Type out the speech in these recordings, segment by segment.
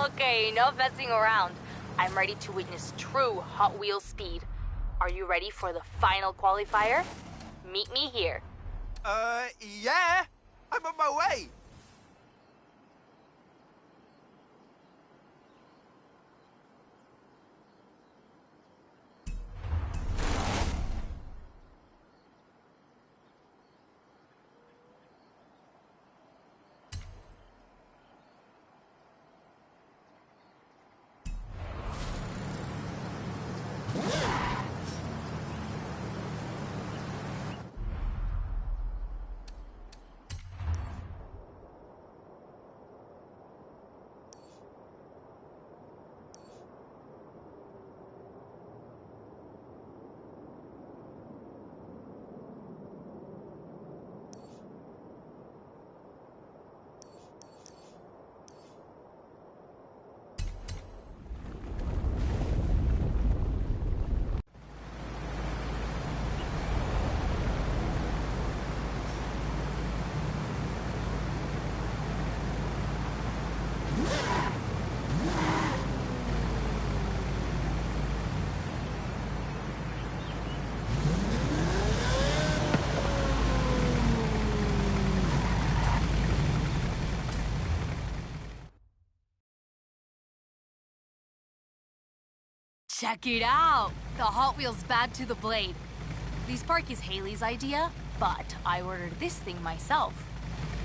Okay, no messing around. I'm ready to witness true Hot Wheels speed. Are you ready for the final qualifier? Meet me here. Yeah. I'm on my way. Check it out! The Hot Wheels Bad to the Blade. This park is Haley's idea, but I ordered this thing myself.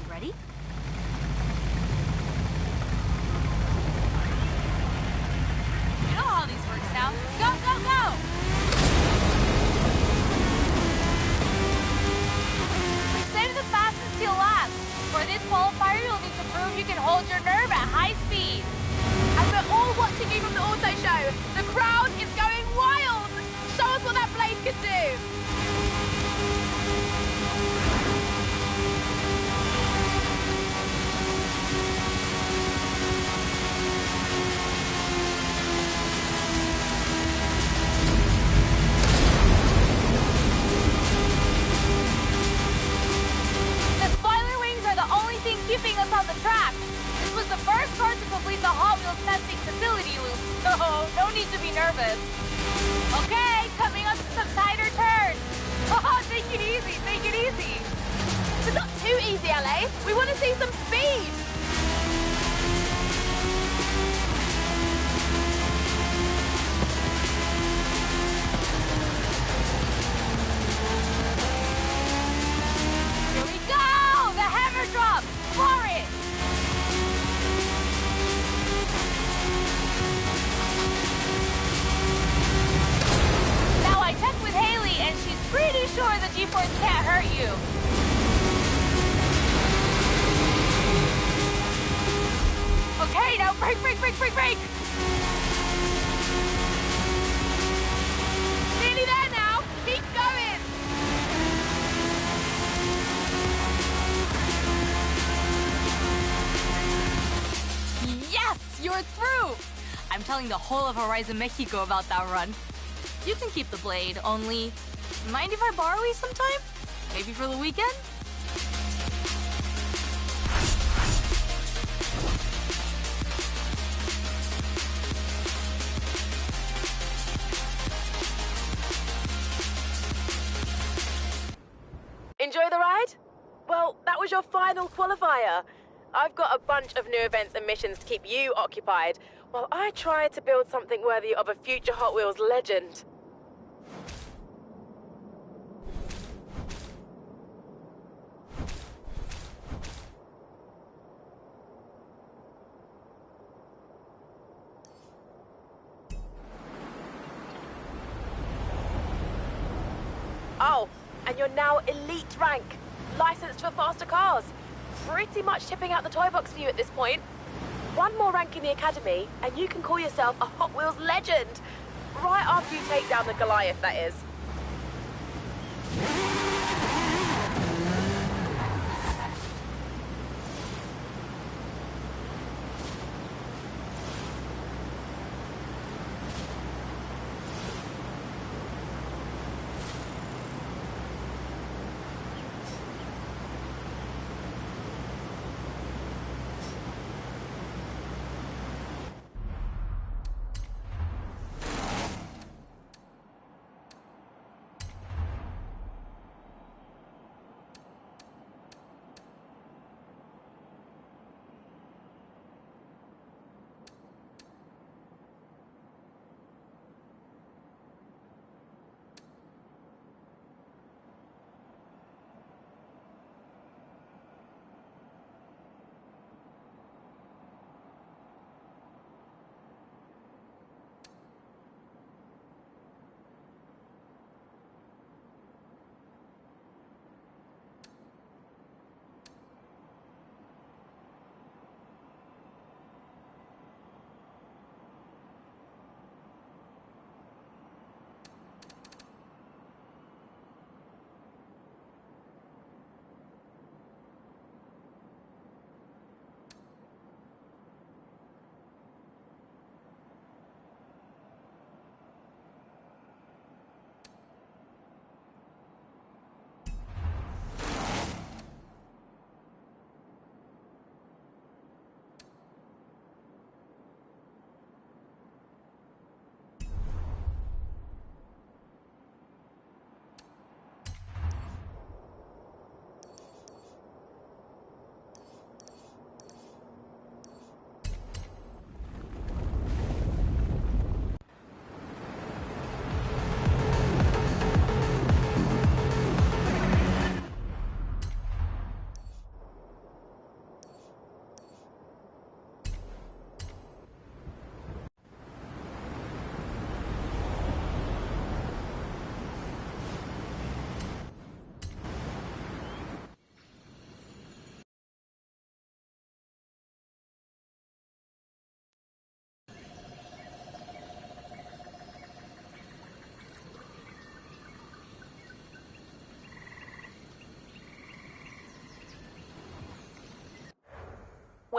You ready? You know how this works now. Go, go, go! We saved the fastest till last. For this qualifier, you'll need to prove you can hold your nerve at high speed. And we're all watching you from the auto show. The crowd is going wild. Show us what that blade can do. The spoiler wings are the only thing keeping us on the track. This was the first car to complete the Hot Wheels testing facility loop, so no need to be nervous. Okay, coming up to some tighter turns. Oh, take it easy, take it easy. It's not too easy, LA. We want to see some speed. Here we go! The hammer drop! For it! Now I checked with Haley and she's pretty sure the G-force can't hurt you. Okay, now brake, brake, brake, brake, brake! Nearly there now. Keep going. Yes! You're through! I'm telling the whole of Horizon Mexico about that run. You can keep the blade, only... Mind if I borrow you sometime? Maybe for the weekend? Enjoy the ride? Well, that was your final qualifier. I've got a bunch of new events and missions to keep you occupied while I try to build something worthy of a future Hot Wheels legend. Oh, and you're now elite rank, licensed for faster cars. Pretty much tipping out the toy box for you at this point. One more rank in the academy, and you can call yourself a Hot Wheels legend. Right after you take down the Goliath, that is.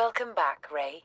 Welcome back, Ray.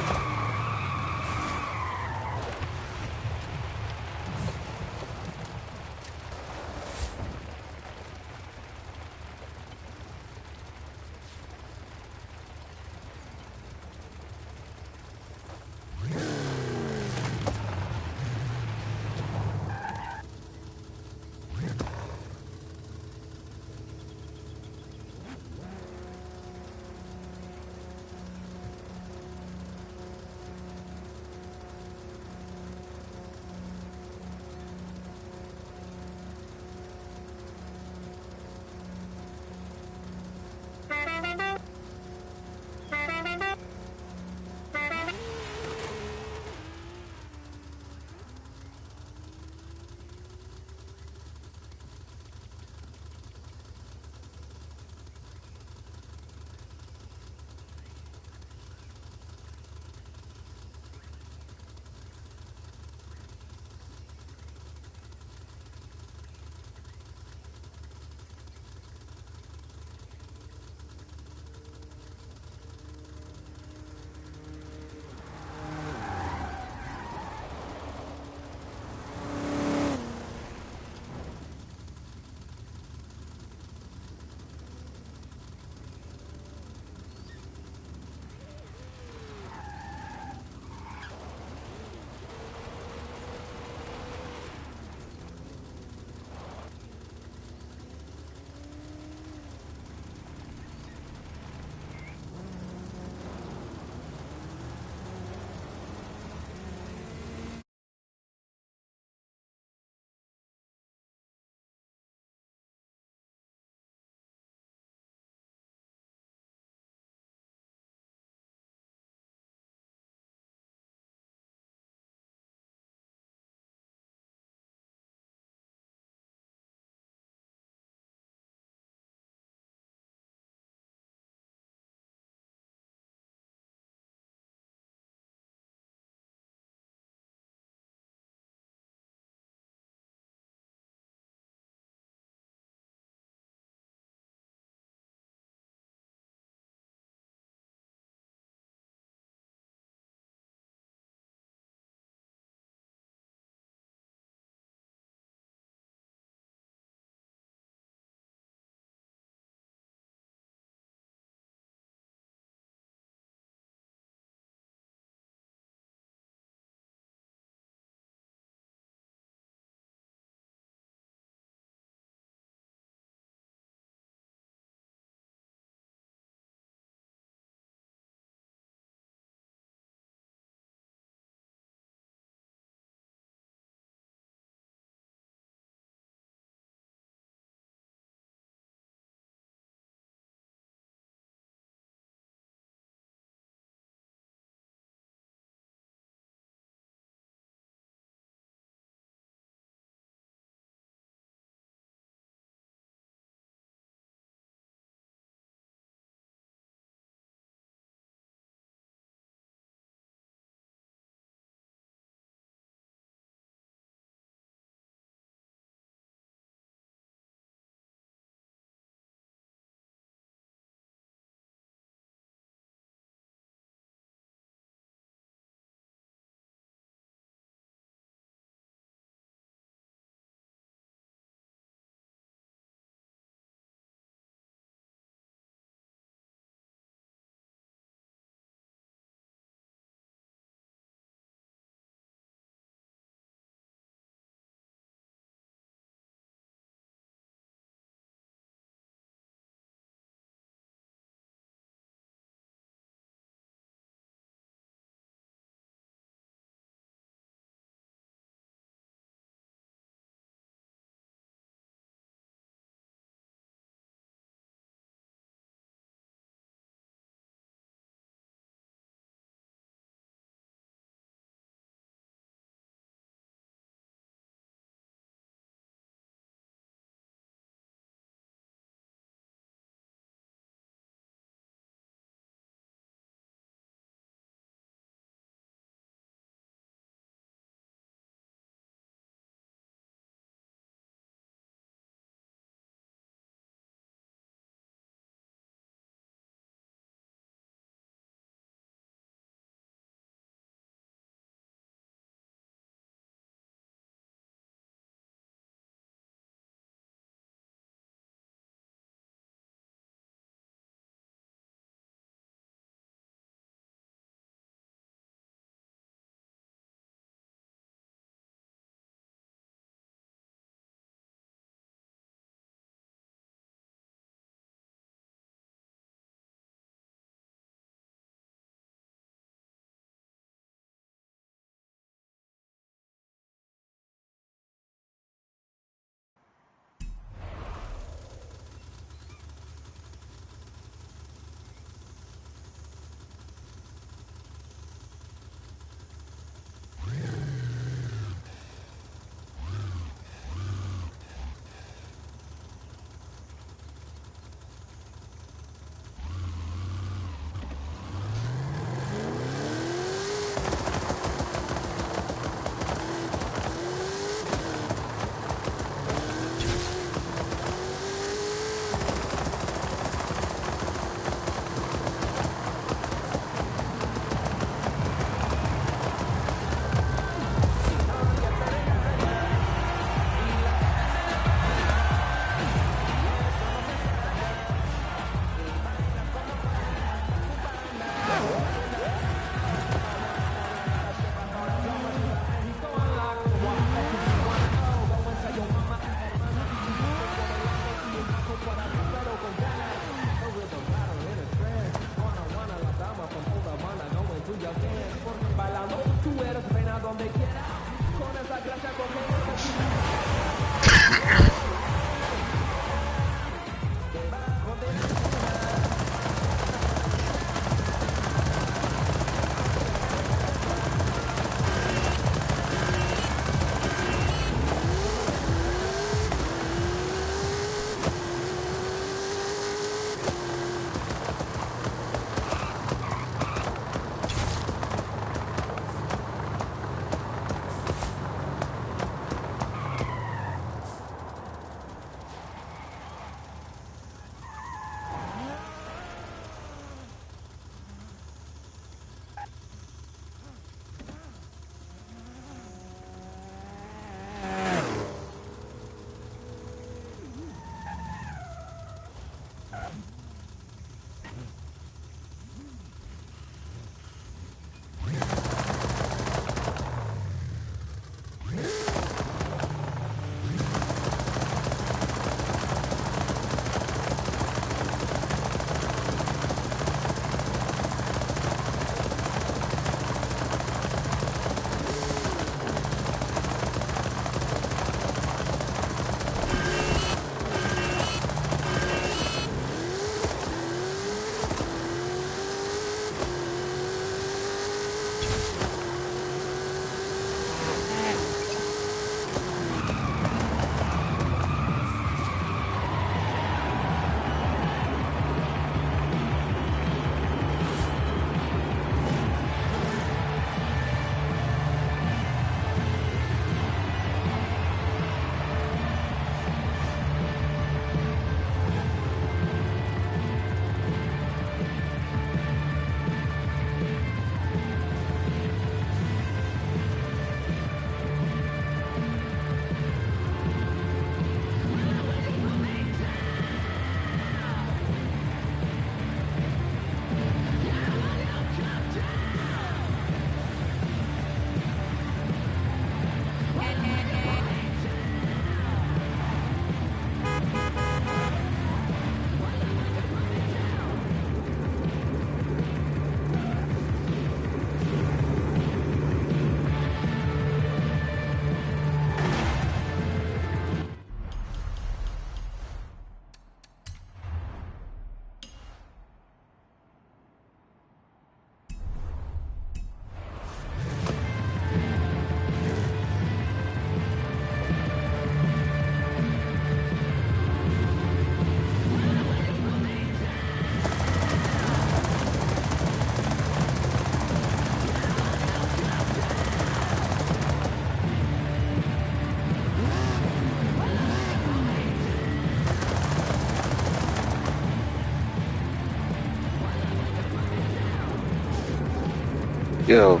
Yo.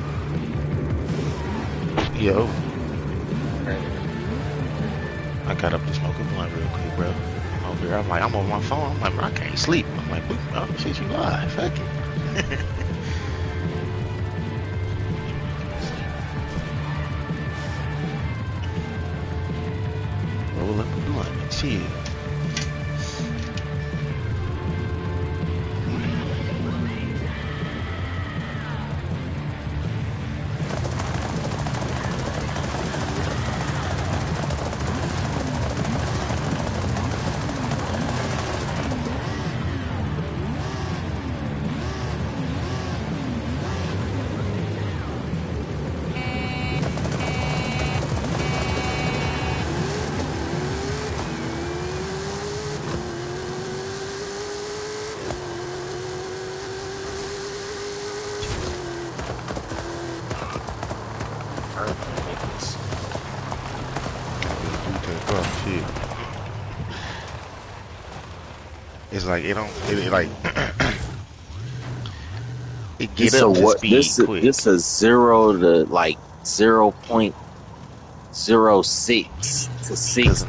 Yo. I got up to smoke a blunt real quick, bro. I'm over here. I'm like, I'm on my phone. I'm like, bro, I can't sleep. I'm like, oh shit, you live. Fuck it. Roll up a blunt and chill. It's like it don't. It like it get This up a to what? speed quick. This a 0 to like 0.06 to 6.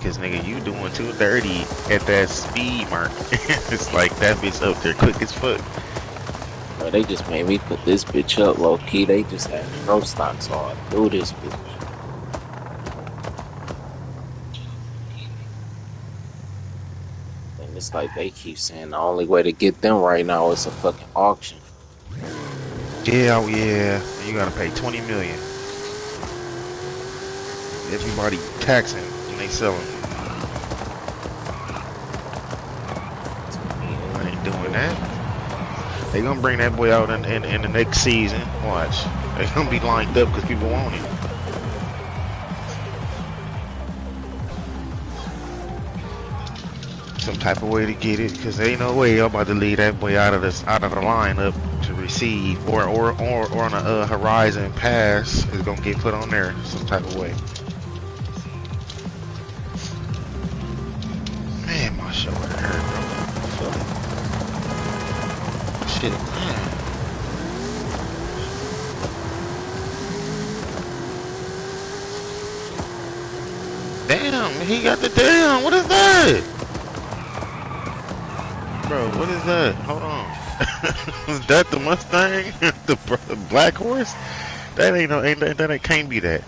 Cause nigga, you doing 230 at that speed mark. It's like that bitch up there quick as fuck. Bro, they just made me put this bitch up low key. They just had pro stocks on through this bitch. And it's like they keep saying the only way to get them right now is a fucking auction. Yeah, oh yeah. You gotta pay 20 million. Everybody taxing when they selling. I ain't doing that. They gonna bring that boy out in the next season. Watch. They gonna be lined up because people want it. Some type of way to get it, because there ain't no way y'all about to leave that boy out of the lineup to receive, or on a horizon pass is gonna get put on there some type of way. Man, my shoulder hurt, bro. I feel it. Shit, man. Damn, he got the damn. What is that? Bro, what is that? Hold on. Is that the Mustang? the black horse? That ain't no, that can't be that.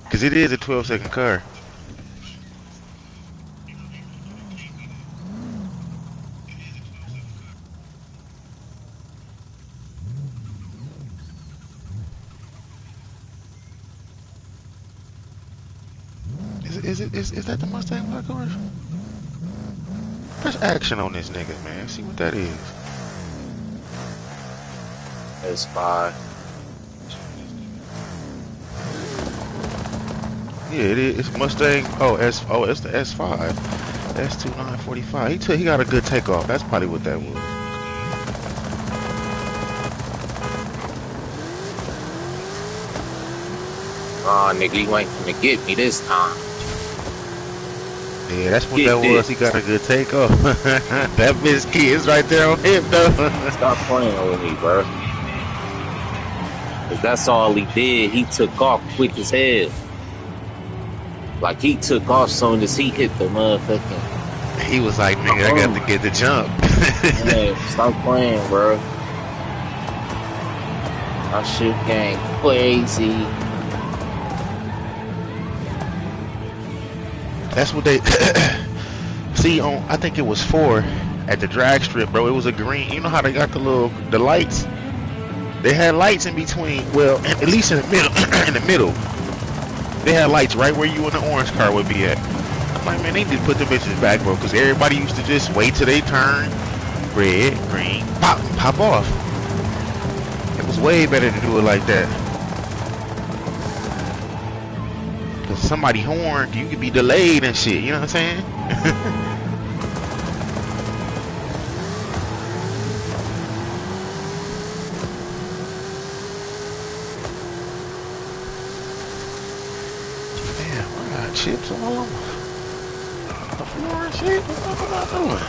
Cause it is a 12-second car. Is that the Mustang black horse? Press action on this nigga, man. See what that is. S5. Yeah, it is. It's Mustang. Oh, it's the S5. S2945. He got a good takeoff. That's probably what that was. Oh, nigga, you ain't gonna get me this time. Yeah, that's what that was. He got a good takeoff. That bitch key is right there on him, though. Stop playing with me, bro. Cause that's all he did. He took off quick as hell. Like he took off soon as he hit the motherfucking. He was like, nigga, I got to get the jump. Man, stop playing, bro. My shit game crazy. That's what they see on. I think it was 4 at the drag strip, bro. It was a green. You know how they got the lights? They had lights in between. Well, at least in the middle. In the middle, they had lights right where you in the orange car would be at. I'm like, man, they need to put the bitches back, bro, because everybody used to just wait till they turn red, green, pop off. It was way better to do it like that. Cause somebody horned, you could be delayed and shit. You know what I'm saying? Damn, I got chips all over the floor and shit. What the fuck am I doing?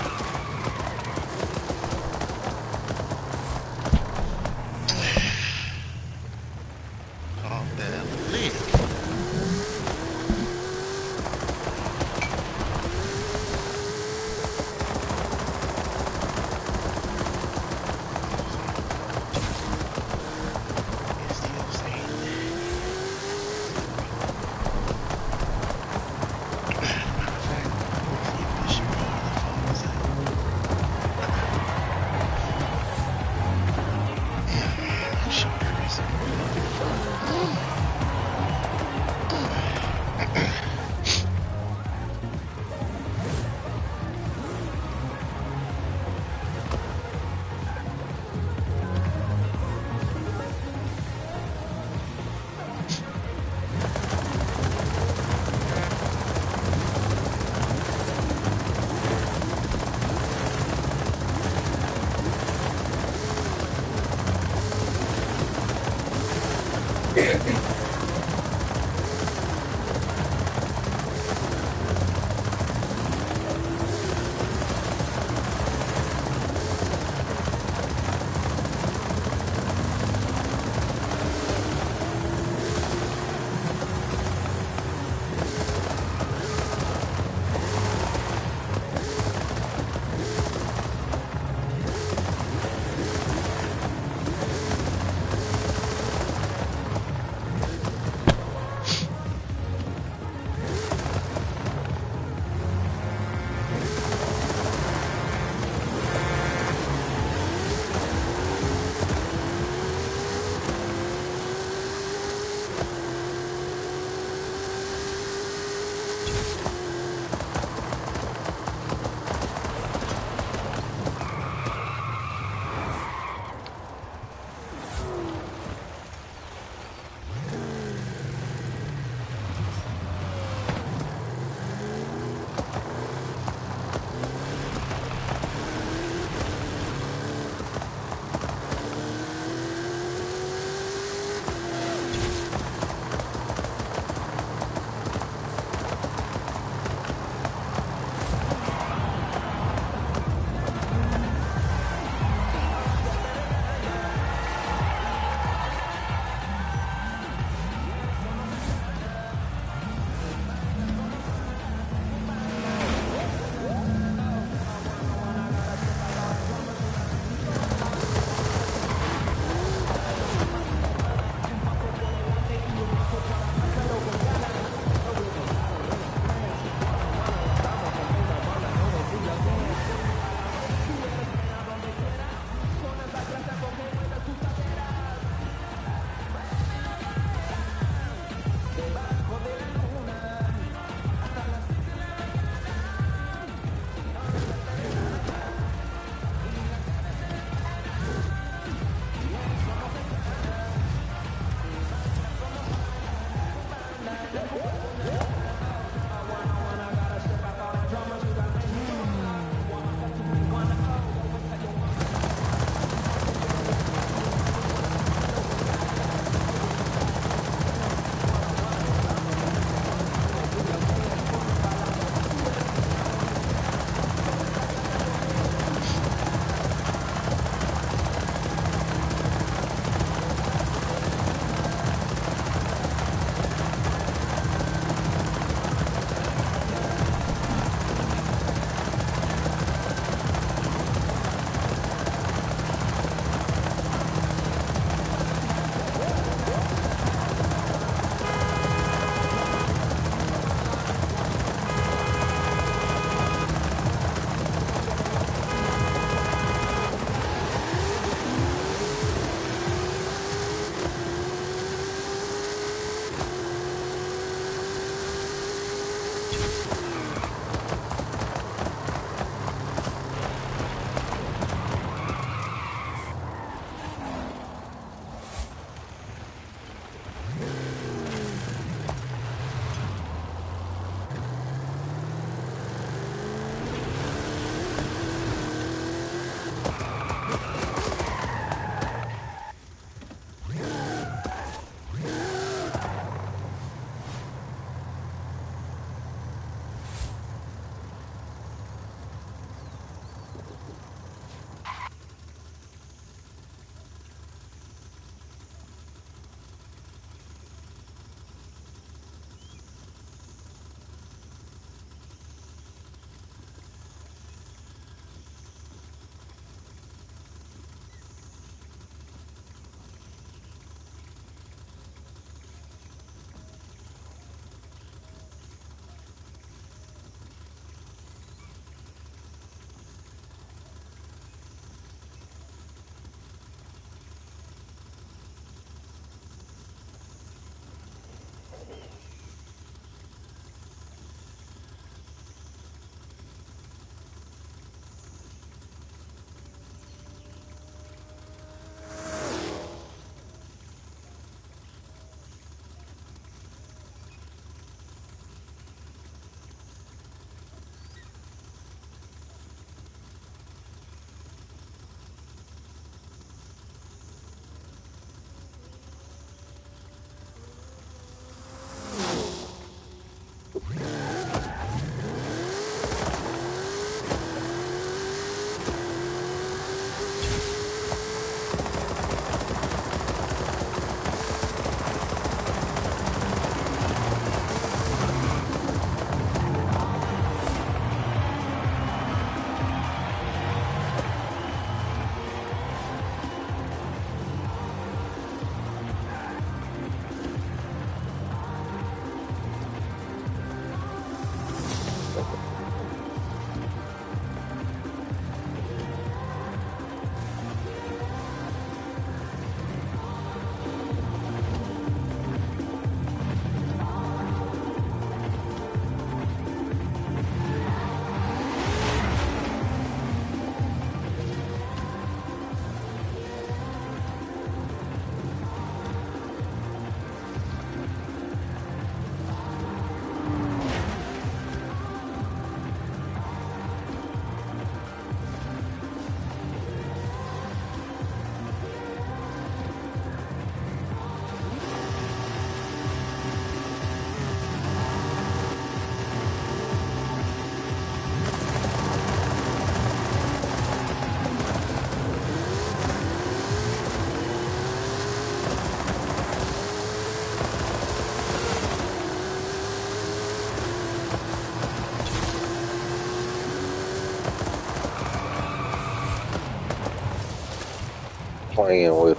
playing with.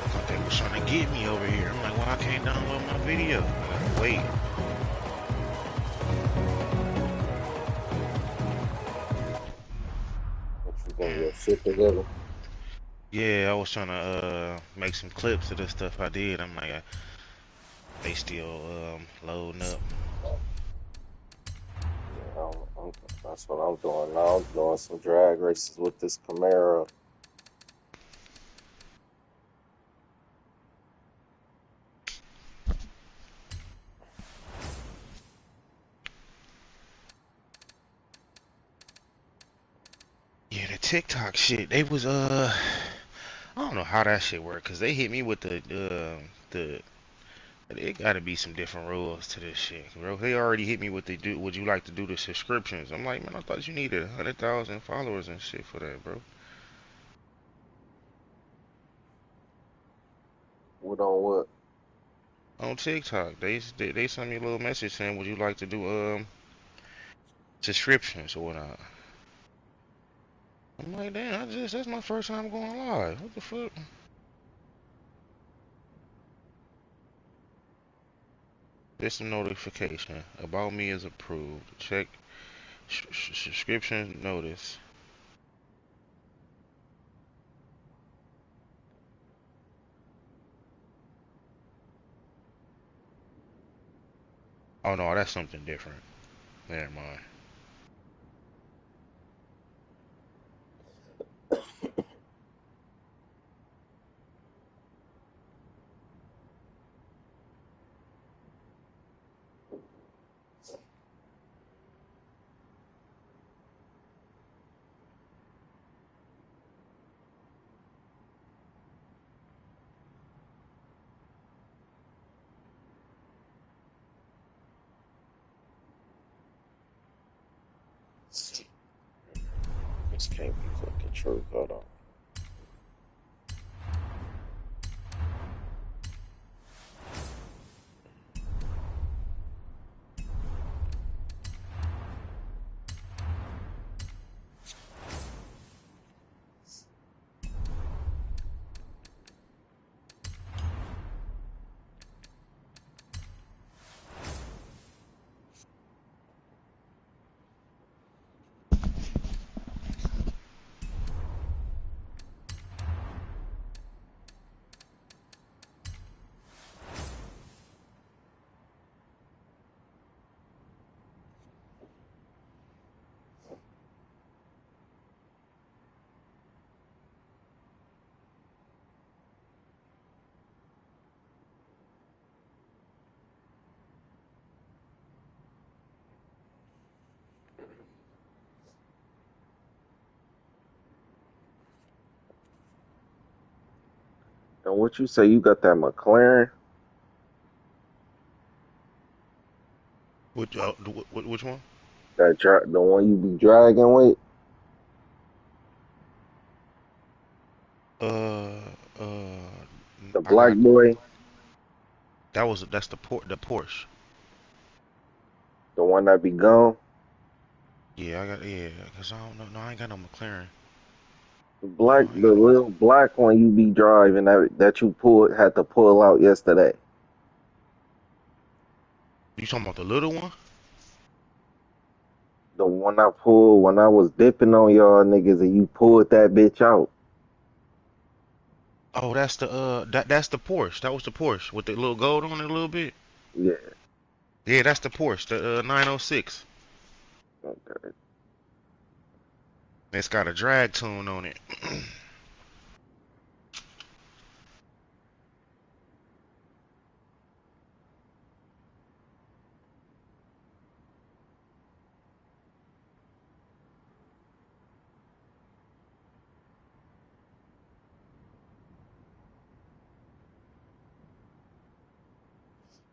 Thought they was trying to get me over here. I'm like, well, I can't download my video. I gotta wait. What you getting your shit together? Yeah, I was trying to make some clips of the stuff I did. I'm like, they still loading up. Yeah, that's what I'm doing now. I'm doing some drag races with this Camaro. Yeah, the TikTok shit. They was I don't know how that shit work, cause they hit me with the. It gotta be some different rules to this shit, bro. They already hit me with the do. Would you like to do the subscriptions? I'm like, man, I thought you needed 100,000 followers and shit for that, bro. What on what? On TikTok, they sent me a little message saying, would you like to do subscriptions or whatnot? I'm like, damn, that's my first time going live. What the fuck? This notification about me is approved. Check subscription notice. Oh no, that's something different. Never mind. This can't be fucking true. Hold on. And what you say? You got that McLaren? Which one? The one you be dragging with? Uh, uh, The I black got boy? that's the Porsche. The one that be gone? Yeah, I got, yeah, cause I don't know, no, I ain't got no McLaren. The little black one you be driving that you had to pull out yesterday. You talking about the little one? The one I pulled when I was dipping on y'all niggas and you pulled that bitch out. Oh, that's the that's the Porsche. That was the Porsche with the little gold on it a little bit. Yeah. Yeah, that's the Porsche, the 906. Okay. It's got a drag tune on it.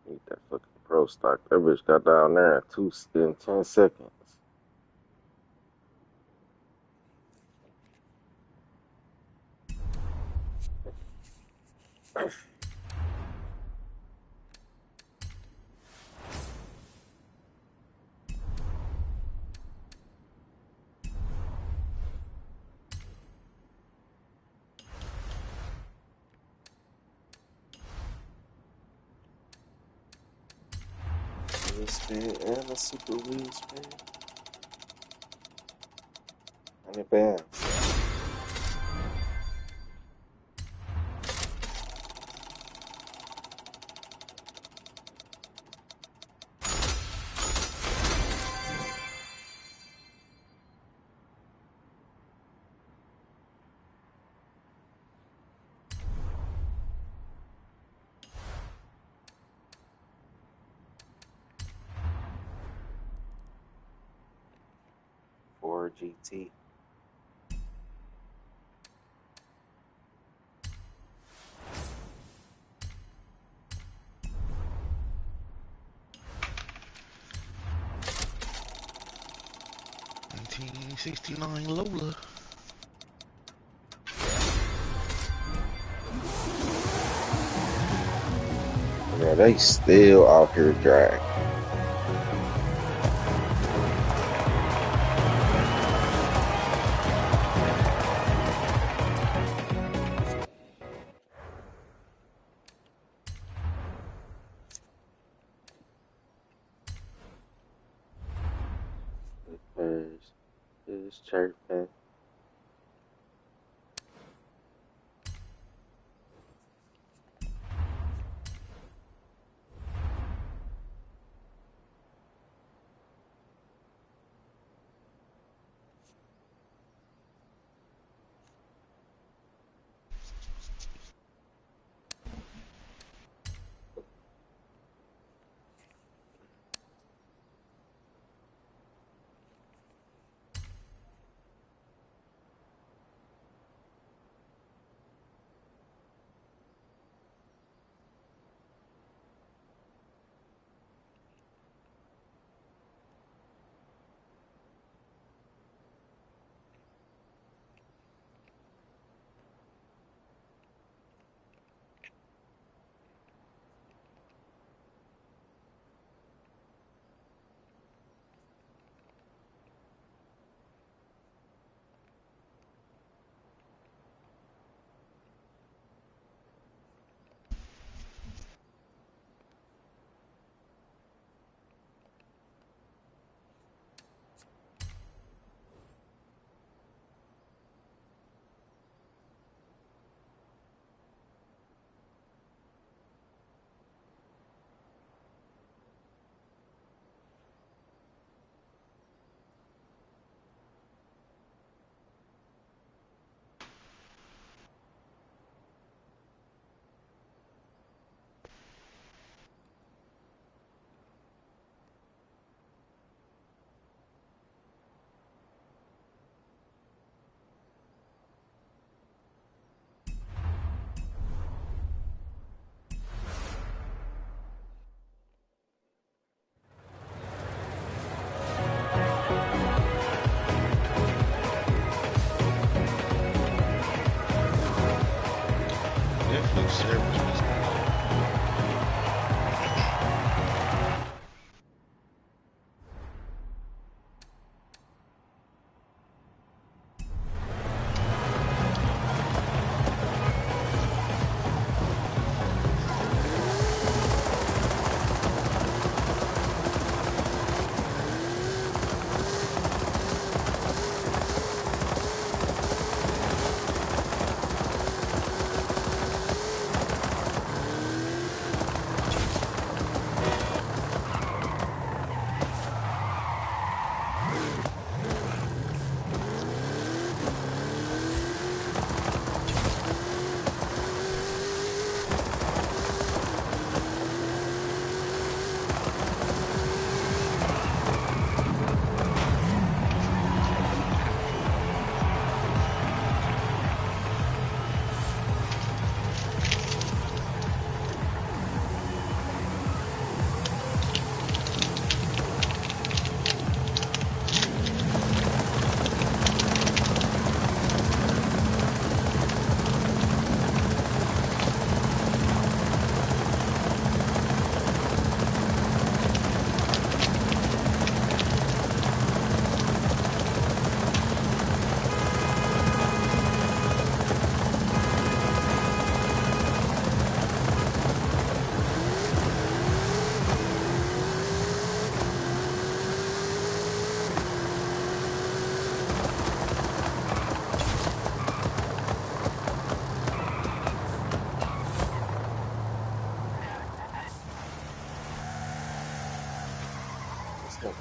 Need that fucking pro stock. That bitch got down there in 10 seconds. Wheel spin and a super wheel spin. 100 bands. Ford GT. $1969 Lola. Yeah, they still out here drag. It's chirping. Netflix service.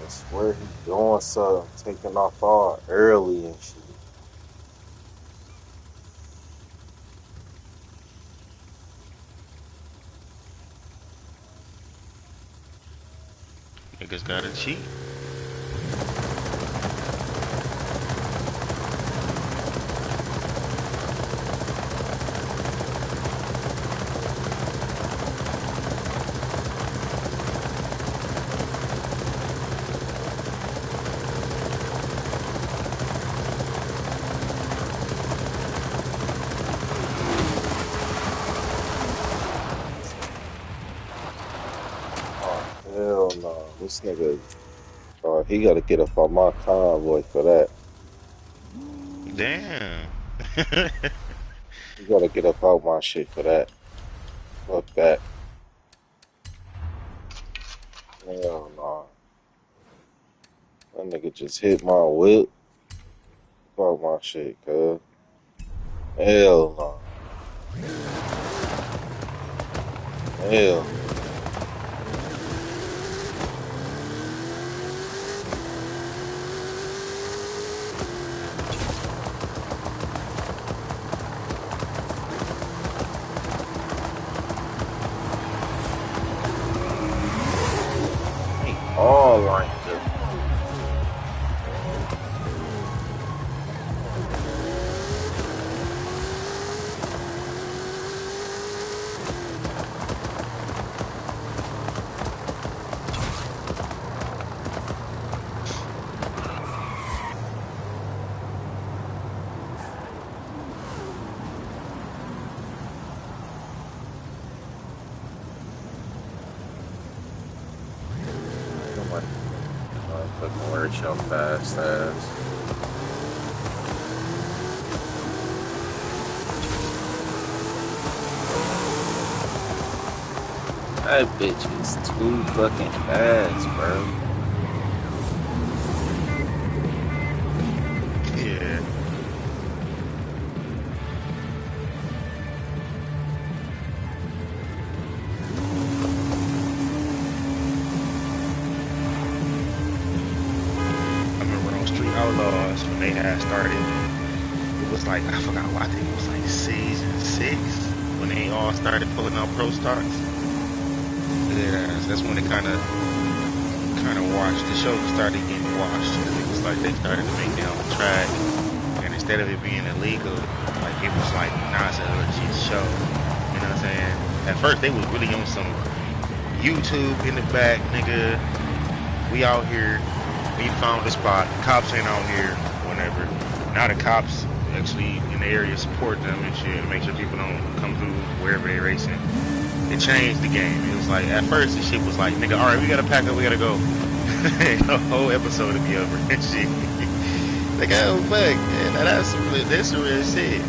I swear he doing something, taking off all early and shit. Niggas gotta cheat. Hell no. This nigga, he gotta get up on my convoy for that. Damn. He gotta get up out my shit for that. Fuck that. Hell no. That nigga just hit my whip. Fuck my shit, cuz. Hell no. Hell. All right there. Fucking work your fast ass. That bitch is too fucking fast, bro. Yeah. Outlaws when they had started. It was like, I forgot what, I think it was like season 6 when they all started pulling out pro stocks. Yeah, that's when it kind of washed. The show started getting washed. It was like they started to make their own track, and instead of it being illegal, like it was like, nah, it's a legit show. You know what I'm saying? At first they was really on some YouTube in the back, nigga. We out here. We found the spot. The cops ain't out here, whatever. Now the cops actually in the area support them and shit, and make sure people don't come through wherever they're racing. It changed the game. It was like, at first the shit was like, nigga, alright, we gotta pack up, we gotta go. The whole episode would be over and shit. Like, oh fuck, man, that's some real shit.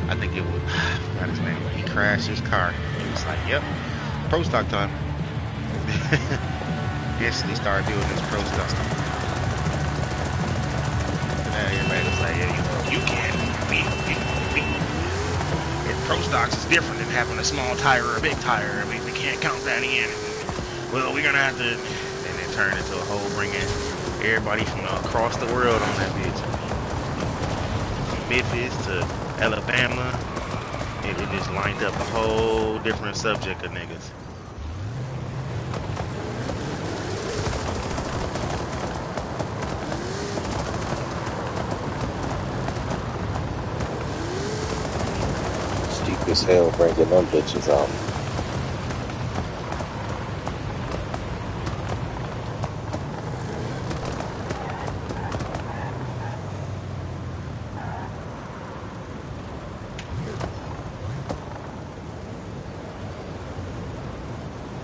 I think it was, I forgot his name, he crashed his car. He was like, yep, pro stock time. Instantly started doing this pro stock. And everybody was like, yeah, you can't. Pro stocks is different than having a small tire or a big tire. I mean, we can't count that in. Well, we're gonna have to, and it turned into a whole bringing everybody from across the world on that bitch. From Memphis to Alabama, it just lined up a whole different subject of niggas. Cheap as hell bringing them bitches out.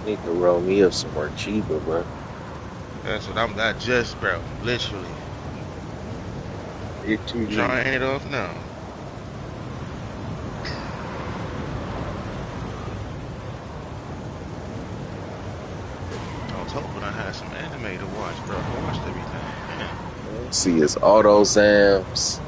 Need to roll me up somewhere cheaper, bro. That's what I'm not just, bro. Literally. You're too trying it off now. I was hoping I had some anime to watch, bro. I watched everything. Man. See his auto zams.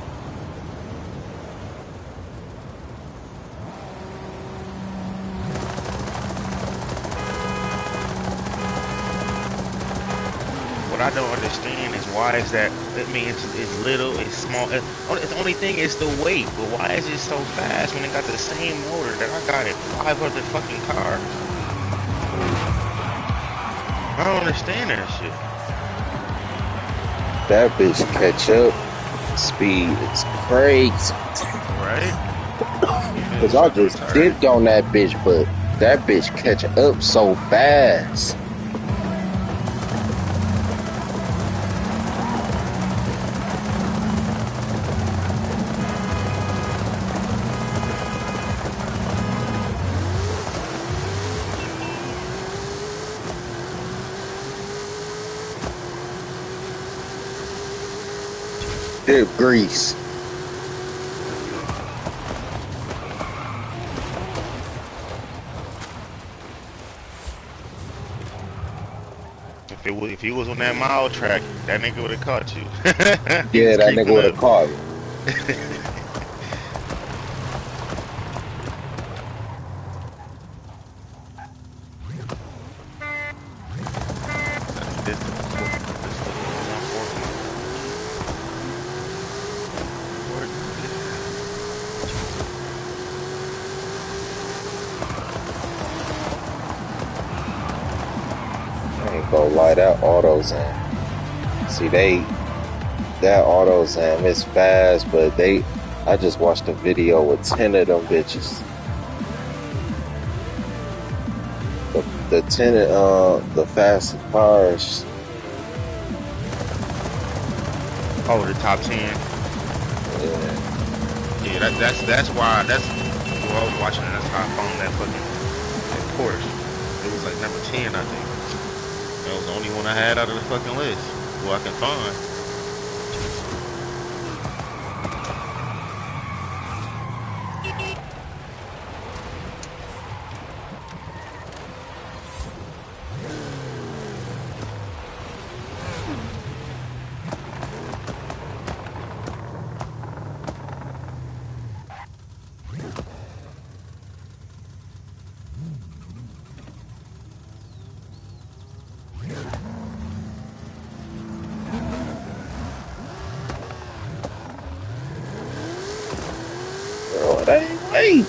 what I don't understand is why is that? I mean, it's little, it's small. The only thing is the weight. But why is it so fast when it got the same motor that I got in 5 other fucking cars? I don't understand that shit. That bitch catch up speed is crazy. Right? Cause I just dipped on that bitch, but that bitch catch up so fast. Dip grease. If he was on that mile track, that nigga would have caught you. Yeah, that nigga would have caught you. Go lie, that AutoZone. See, that AutoZone is fast, but I just watched a video with 10 of them bitches. The 10 the fast cars. Oh, the top 10. Yeah, that's why I was watching it. That's how I found that Porsche. It was like number 10, I think. That was the only one I had out of the fucking list. Who I can find. Hey.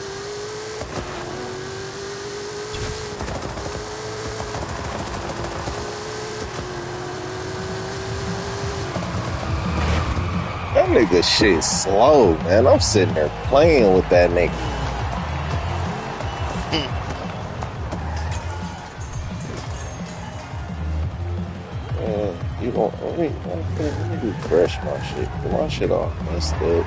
That nigga shit slow, man. I'm sitting there playing with that nigga. You won't. Let me refresh my shit. Get my shit off. That's good.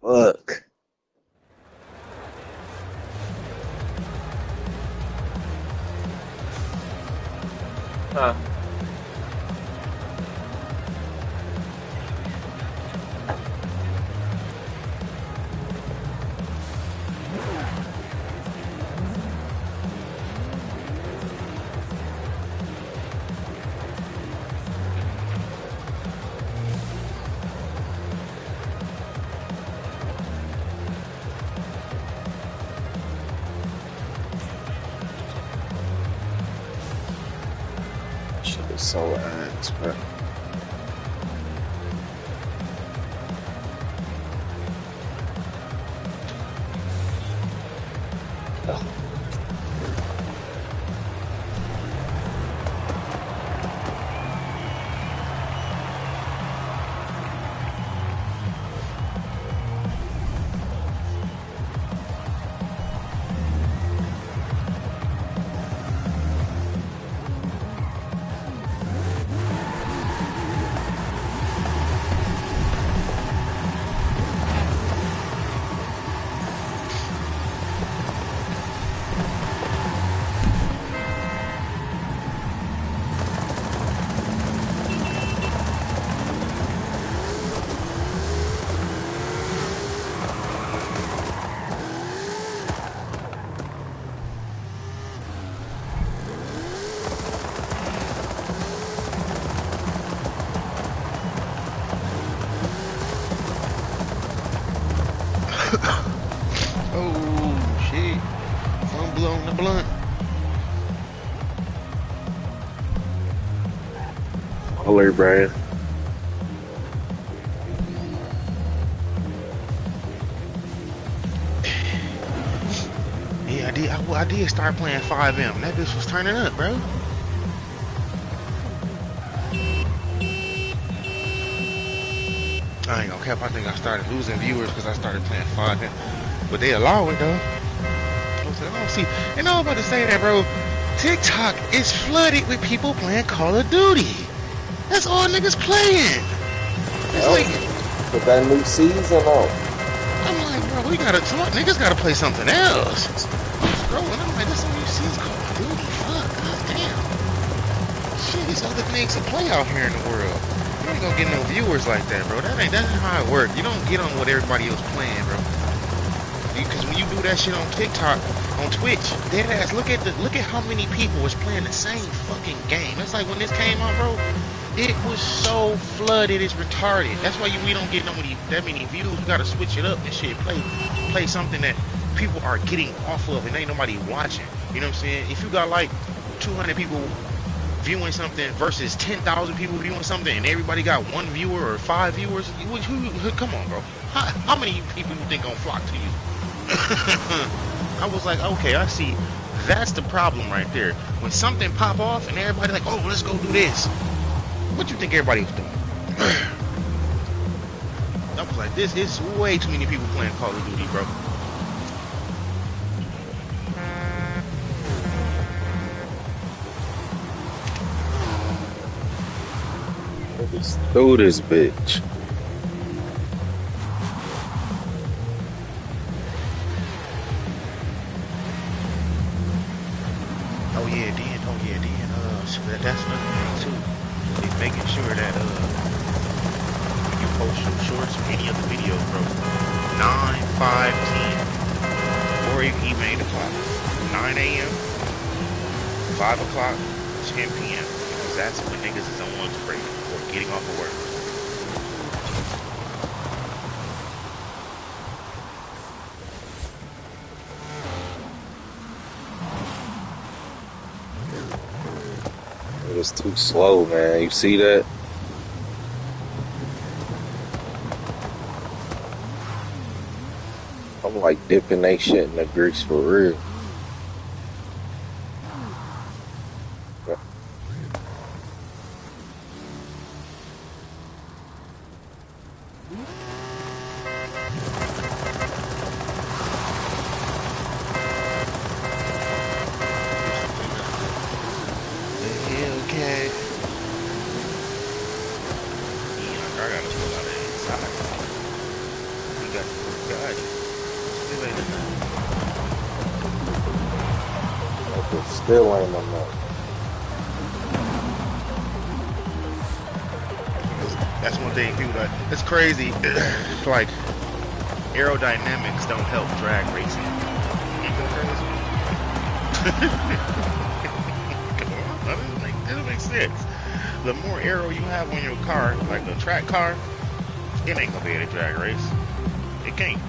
Fuck. Huh. Shit is so ass, bro. blunt? Holler, Brian. Yeah, I did start playing 5M. That bitch was turning up, bro. I ain't gonna cap. I think I started losing viewers because I started playing 5M. But they allow it though. I don't see. And I was about to say that, bro. TikTok is flooded with people playing Call of Duty. That's all niggas playing. It's like, put that new season on. I'm like, bro, niggas gotta play something else. I'm scrolling, I'm like, this new season Call of Duty. Fuck, goddamn. Shit, there's other things to play out here in the world. You ain't gonna get no viewers like that, bro. That's how it works. You don't get on what everybody else playing, bro. Because when you do that shit on TikTok, on Twitch, deadass, look at how many people was playing the same fucking game. It's like when this came out, bro, it was so flooded, it's retarded. That's why we don't get that many views. We gotta switch it up and shit. Play something that people are getting off of and ain't nobody watching. You know what I'm saying? If you got like 200 people viewing something versus 10,000 people viewing something and everybody got 1 viewer or 5 viewers, come on, bro. How many people you think gonna flock to you? I was like, okay, I see. That's the problem right there. When something pop off and everybody like, oh, let's go do this. What you think everybody was doing? I was like, this is way too many people playing Call of Duty, bro. Just through this bitch. That's another thing too. Is making sure that when you post your shorts or any other videos, bro, 9, 5, 10, or even 8 o'clock, 9 a.m., 5 o'clock, 10 p.m. Because that's when niggas is on lunch break or getting off of work. It's too slow, man. You see that? I'm like dipping that shit in the grease for real. Still ain't enough. That's one thing people like. It's crazy. It's like aerodynamics don't help drag racing. That doesn't make sense. The more aero you have on your car, like a track car, it ain't gonna be able to drag race. It can't.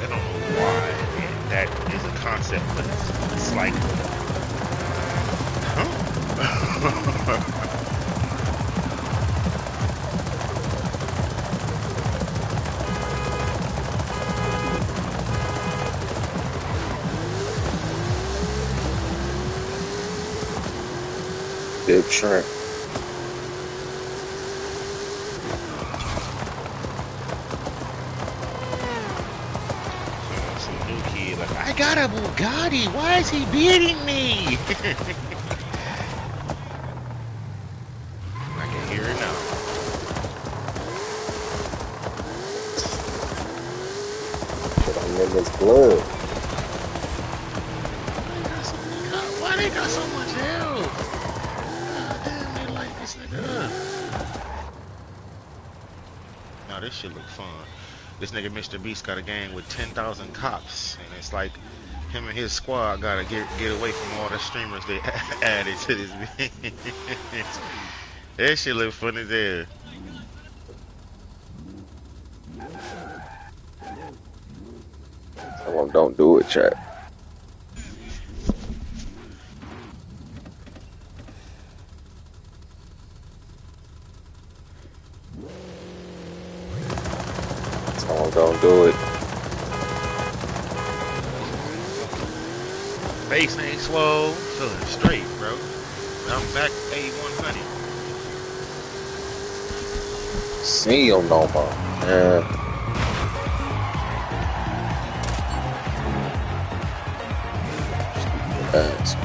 I don't know why. That is a concept, but it's like, huh? Dip shrimp. I got a Bugatti. Why is he beating me? I can hear it now. But I'm in this blood. Why they got so much health? God damn, they like this nigga up. Now this shit look fun. This nigga Mr. Beast got a gang with 10,000 cops, and it's like him and his squad gotta get away from all the streamers they added to this bitch. That shit look fun as hell. Tell them don't do it, chat. Tell them don't do it. Face ain't swole, feeling straight, bro. I'm back A100. See him no more, man. That's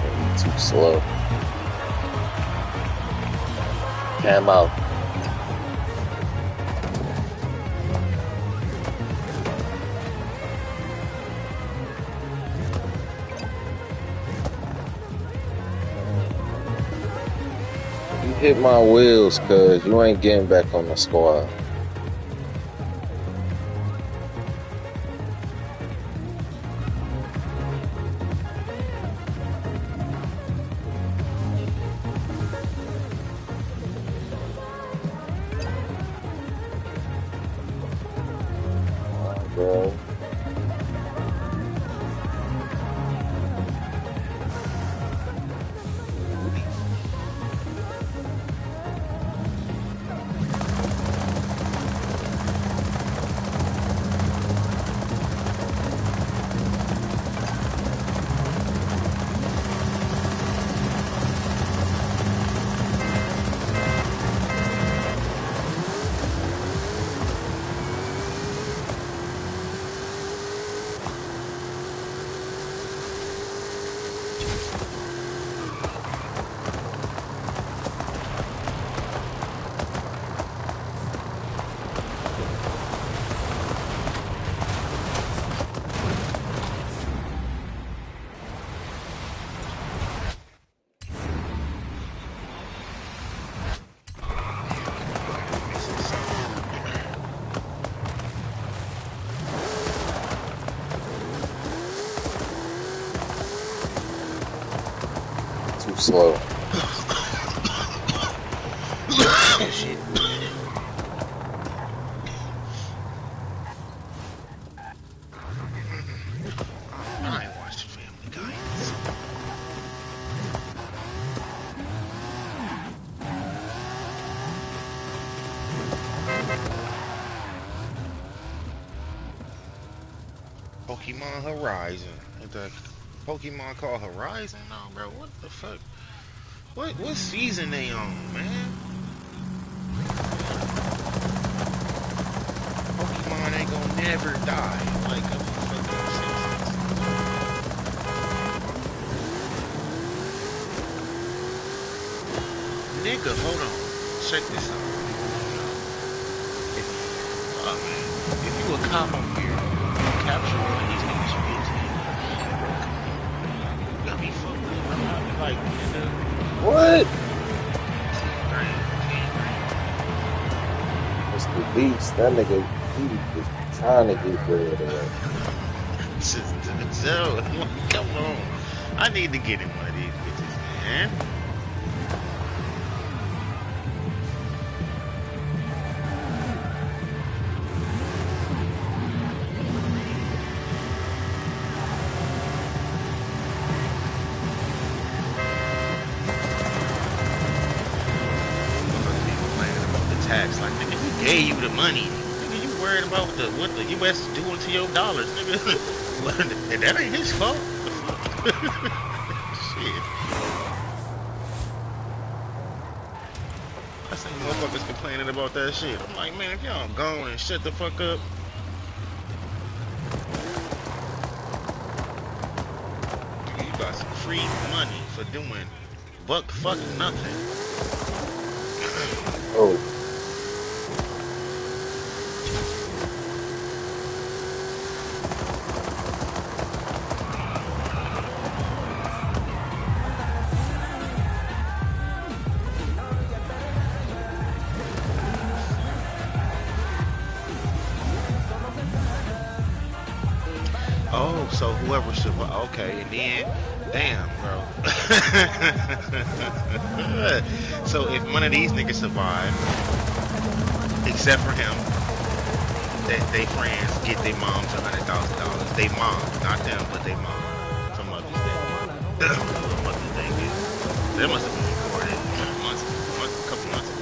too slow. Camo. You hit my wheels, cuz you ain't getting back on the squad. Bro. Too slow. Shit. I ain't watched Family Guy. Pokemon Horizon. The Pokemon called Horizon? No, bro. What the fuck? What season they on, man? Pokemon ain't gonna never die. Like a fucking Simpsons. Nigga, hold on. Check this out. Oh man, if you a cop on here, you capture one of these niggas from you got me fucked up. I'm not like, nigga. What? Mr. Beast, that nigga, he was trying to get rid of that. Joe, come on. I need to get in one of these bitches, man. Tax, like, nigga, who gave you the money? Nigga, you worried about what the U.S. is doing to your dollars, nigga. And that ain't his fault. Shit. I seen motherfuckers complaining about that shit. I'm like, man, if y'all gone and shut the fuck up. You got some free money for doing buck fuck nothing. Oh. Oh, so whoever survived, okay, and then, damn, bro. So if one of these niggas survive, except for him, that they friends get their moms $100,000. They mom, not them, but they mom. From Mother's Day. Mother's Day gift. That must have been recorded a couple months ago.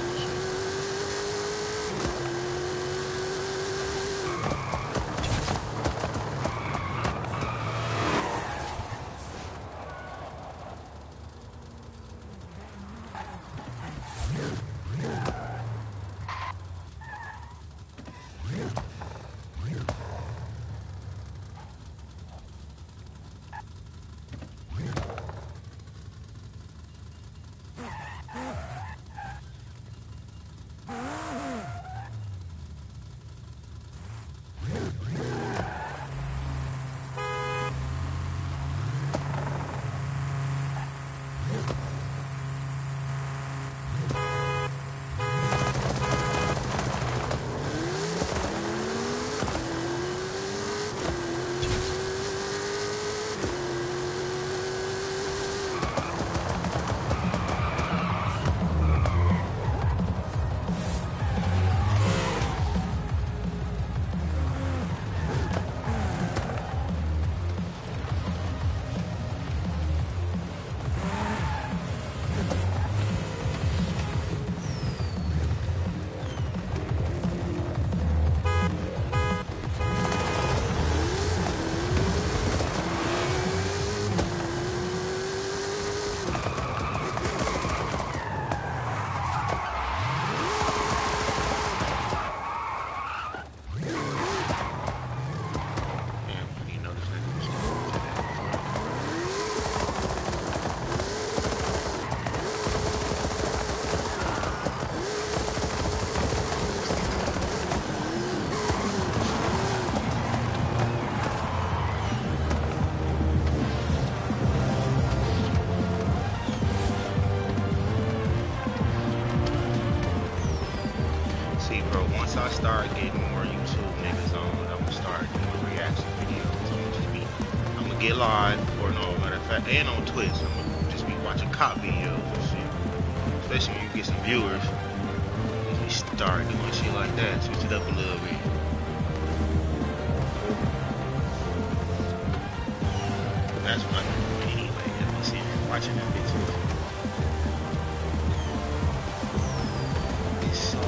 Once I start getting more YouTube niggas on, I'm gonna start doing reaction videos. I'm gonna get live, or no, matter of fact, and on Twitch. I'm gonna just be watching cop videos and shit. Especially when you get some viewers. We start doing shit like that, switch it up a little bit. That's what I'm doing anyway. I'm sitting here watching them bitches. It's so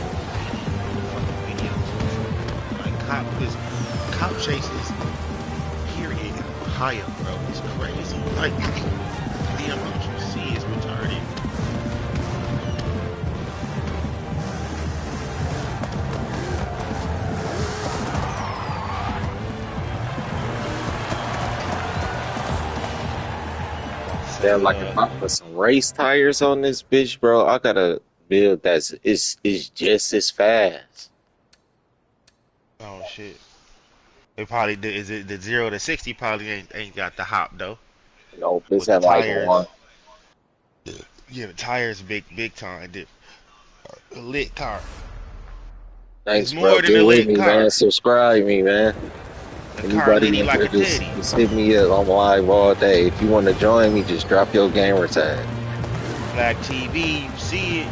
because cop chases, period, higher, bro. It's crazy. Like, the amount you see is retarded. Damn, like if I put some race tires on this bitch, bro, I gotta build that's is just as fast. Oh shit. It probably did. Is it the 0 to 60? Probably ain't got the hop though. No, this With the had like tires, one. yeah, the tires big time. A lit car. Thanks, It's bro. more than Get a with lit me, man. car. Subscribe me, man. The car Anybody litty in like here, a teddy. just hit me up. I'm live all day. If you want to join me, just drop your gamer tag. SPLAKKTV, you see it.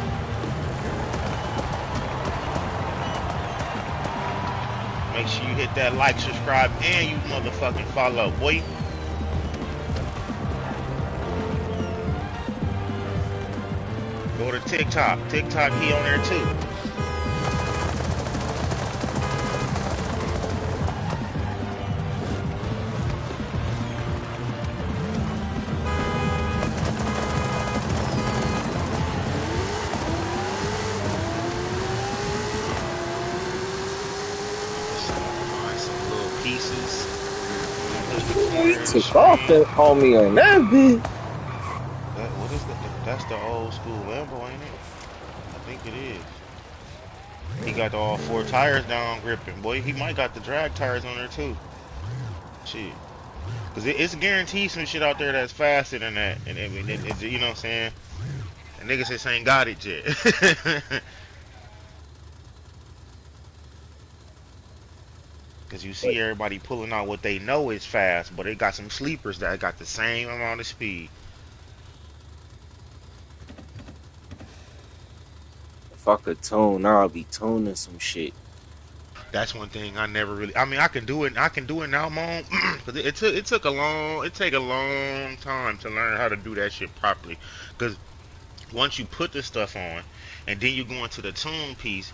Make sure you hit that like, subscribe, and you motherfucking follow, boy. Go to TikTok. TikTok, he on there too. Find some little pieces. He took off on me on that bitch. What is that? That's the old school Lambo, ain't it? I think it is. He got all 4 tires down gripping, boy. He might got the drag tires on there too. Shit. Cause it's guaranteed some shit out there that's faster than that. And I mean, it's, you know what I'm saying? And niggas just ain't got it yet. Cause you see everybody pulling out what they know is fast, but it got some sleepers that got the same amount of speed. If I could tune, I'll be tuning some shit. That's one thing I never really. I mean, I can do it. I can do it now, mom. Cause it take a long time to learn how to do that shit properly. Cause once you put the stuff on, and then you go into the tune piece,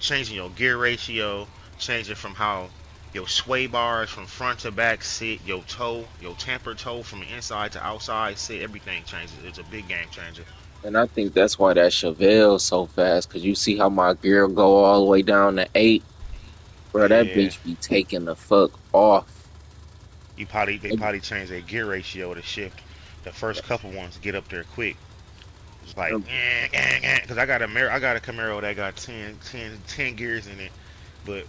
changing your gear ratio, changing from how your sway bars from front to back sit, your tamper toe from inside to outside sit, everything changes. It's a big game changer. And I think that's why that Chevelle so fast, cause you see how my gear go all the way down to 8, bro. That Yeah, bitch be taking the fuck off. they probably change their gear ratio to shift. The first couple ones get up there quick. It's like, because I got a Camaro that got 10 gears in it, but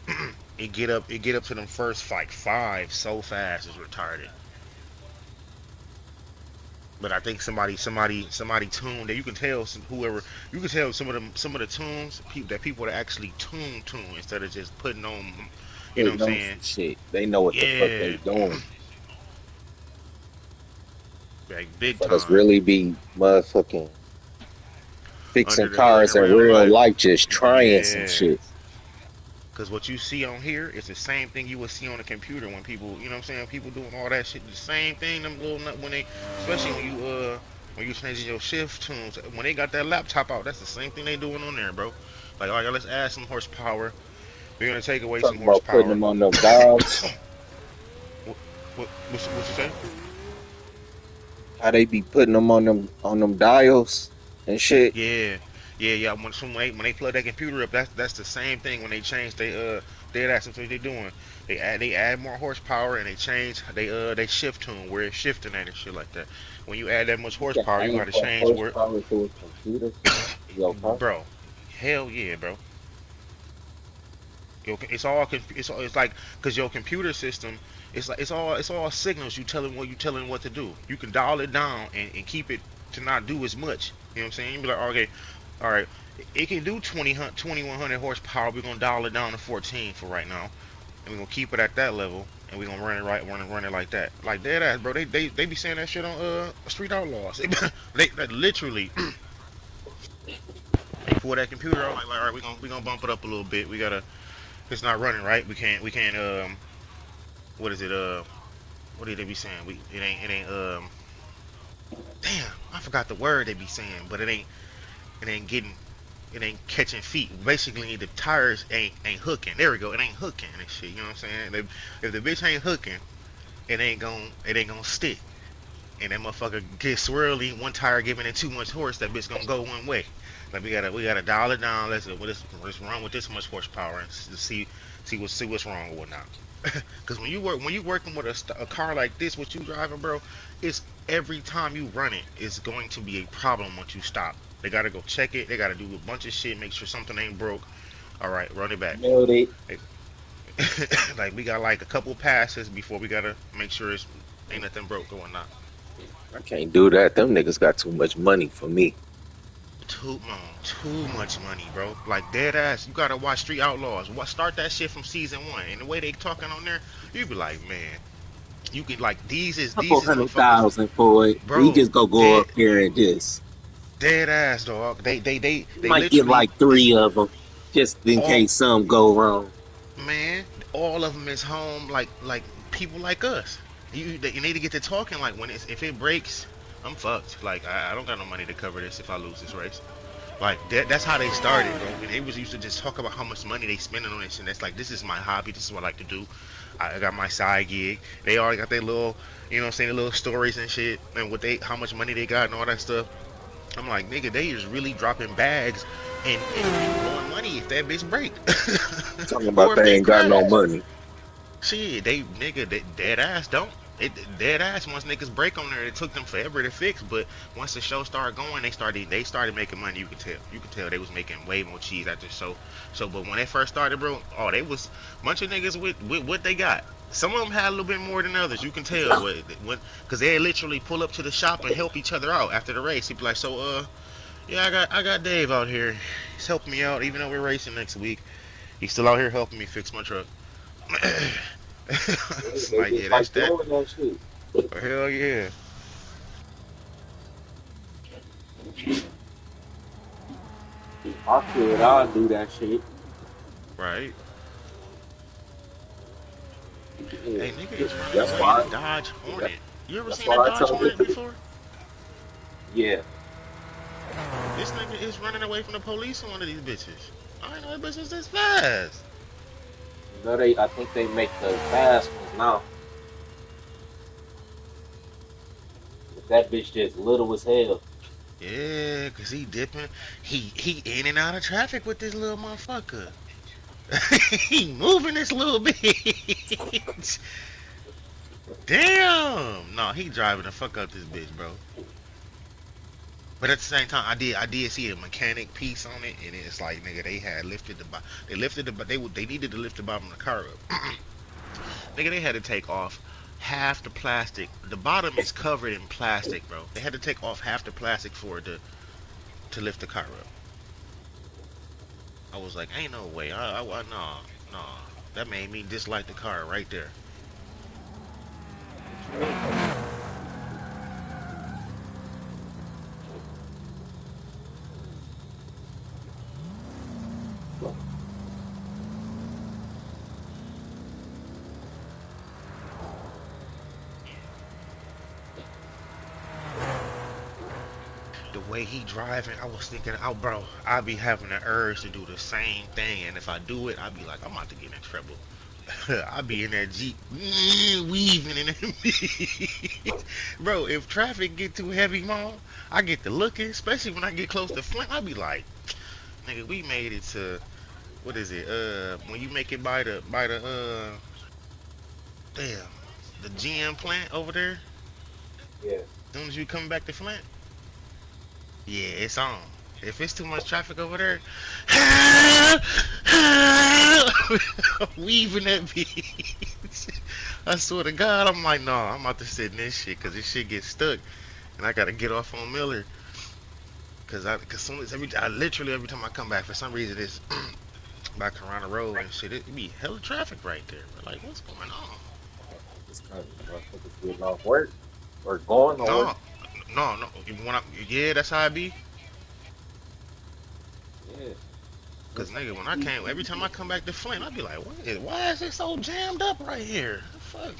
it get up to them first like 5 so fast, it's retarded. But I think somebody tuned that you can tell whoever you can tell some of the tunes people that actually tune instead of just putting on, you They know what I'm know saying? some shit. They know what the fuck they Yeah, doing. like big But us time really be motherfucking fixing under the hood in cars in real real life. life, just trying some Yeah. shit. Cause what you see on here is the same thing you would see on the computer when people, you know what I'm saying, people doing all that shit. The same thing, them little when they, especially when you changing your shift tunes, when they got that laptop out, that's the same thing they doing on there, bro. Like, all right, let's add some horsepower. We're gonna take away some Talking about putting horsepower. them on them dials. What you say? How they be putting them on them dials and shit. Yeah, yeah. When they plug that computer up, that's the same thing. When they change, that's what they doing. They add more horsepower and they change they shift tune where it's shifting at and shit like that. When you add that much You can horsepower, you aim got to for change where, horsepower through a computer in your car. bro. Hell yeah, bro. It's all it's like because your computer system it's all signals you telling what to do. You can dial it down and keep it to not do as much. You know what I'm saying? You be like, okay, all right, it can do 2100 horsepower. We're gonna dial it down to 14 for right now, and we're gonna keep it at that level, and we're gonna run it like that, like dead ass, bro. They be saying that shit on Street Outlaws. They literally they pull that computer out like all right, we gonna bump it up a little bit. It's not running right. We can't what is it what did they be saying? It ain't damn, I forgot the word they be saying, but it ain't getting it ain't catching feet. Basically the tires ain't hooking. There we go. It ain't hooking and shit. You know what I'm saying? If the bitch ain't hooking, it ain't gonna stick. And that motherfucker get swirly, one tire giving it too much horse, that bitch gonna go one way. Like we gotta dial it down. Let's run with this much horsepower and see what's wrong or whatnot. Because when you working with a car like this, what you driving, bro, it's every time you run it, it's going to be a problem once you stop. They gotta go check it. They gotta do a bunch of shit, make sure something ain't broke. All right, run it back. Nailed it. Like we got like a couple passes before we gotta make sure it's ain't nothing broke or whatnot. I can't do that. Them niggas got too much money for me. Too much money, bro. Like dead ass. You gotta watch Street Outlaws. Start that shit from season 1. And the way they talking on there, you be like, man, you could like Couple these is hundred motherfuckers, thousand for it. We bro. just go Dead up here and just dead ass dog. They might get literally like is 3 of them just in all case something go wrong. man. All of them is home like people like us. You need to get to talking like if it breaks, I'm fucked. Like I don't got no money to cover this if I lose this race. Like that's how they started, bro. And they was used to just talk about how much money they spending on this, and that's like this is my hobby. This is what I like to do. I got my side gig. They already got their little, you know what I'm saying, their little stories and shit, and how much money they got and all that stuff. I'm like, nigga, they is really dropping bags and blowing money if that bitch break, Talking or about if they they ain't got no crash. money. Shit, they dead ass don't. It dead ass once niggas break on there, it took them forever to fix. But once the show started going, they started making money. You could tell they was making way more cheese after the show. So, but when they first started, bro, oh, they was a bunch of niggas with what they got. Some of them had a little bit more than others. You can tell, because they literally pull up to the shop and help each other out after the race. He'd be like, so, yeah, I got Dave out here. He's helping me out, even though we're racing next week. He's still out here helping me fix my truck. It's They like, just yeah, that's like that. doing that shit. Hell yeah. I could, I'll do that shit. Right. Yeah. Hey, nigga is running That's away in a why. Dodge That, Hornet. You ever that's seen a why I Dodge told Hornet him. before? Yeah. This nigga is running away from the police on one of these bitches. I ain't know that bitch was this fast. You know they. I think they make the fast ones now. But that bitch just little as hell. Yeah, cause he dipping. He in and out of traffic with this little motherfucker. He moving this little bitch. Damn. No, he driving the fuck out this bitch, bro. But at the same time, I did see a mechanic piece on it, and it's like, nigga, they had lifted the they lifted the they needed to lift the bottom of the car up. Nigga, they had to take off half the plastic. The bottom is covered in plastic, bro. They had to take off half the plastic for it to lift the car up. I was like, ain't no way. Nah, nah. That made me dislike the car right there. What you mean? The way he driving, I was thinking, oh, bro, I be having the urge to do the same thing, and if I do it, I be like, I'm about to get in trouble. I be in that Jeep, weaving in it. Bro, if traffic get too heavy, mom, I get to looking, especially when I get close to Flint. I be like, nigga, we made it to, what is it? When you make it by the damn, the GM plant over there. Yeah. As soon as you come back to Flint, yeah, it's on. If it's too much traffic over there, weaving that bitch. I swear to God, I'm like, no, I'm about to sit in this shit because this shit gets stuck, and I gotta get off on Miller. Cause soon as I literally every time I come back, for some reason it's by Corona Road and shit, it be hella traffic right there. But like, what's going on? It's kind of motherfuckers getting off work or going to work. No, no. Yeah, that's how I be. Yeah. Cause It's like nigga, when a I heat. came, every time I come back to Flint, I be like, why is it so jammed up right here? The fuck? And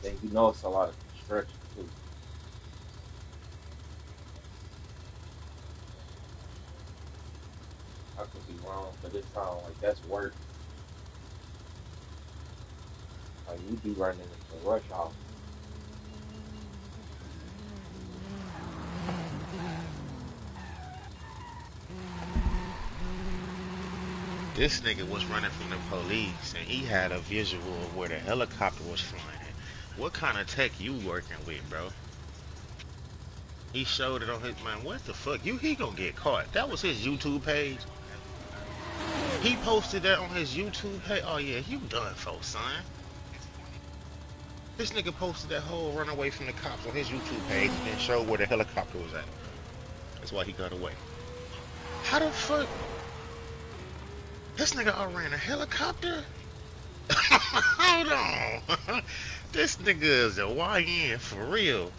then you know it's a lot of construction too. I could be wrong, but it sounds like that's work. Like you be running into rush hour. This nigga was running from the police, and he had a visual of where the helicopter was flying. What kind of tech you working with, bro? He showed it on his man. What the fuck? He gonna get caught. That was his YouTube page. He posted that on his YouTube page. Oh yeah, you done, folks, son. This nigga posted that whole run away from the cops on his YouTube page and then showed where the helicopter was at. That's why he got away. How the fuck? This nigga outran a helicopter? Hold on. This nigga is a YN for real.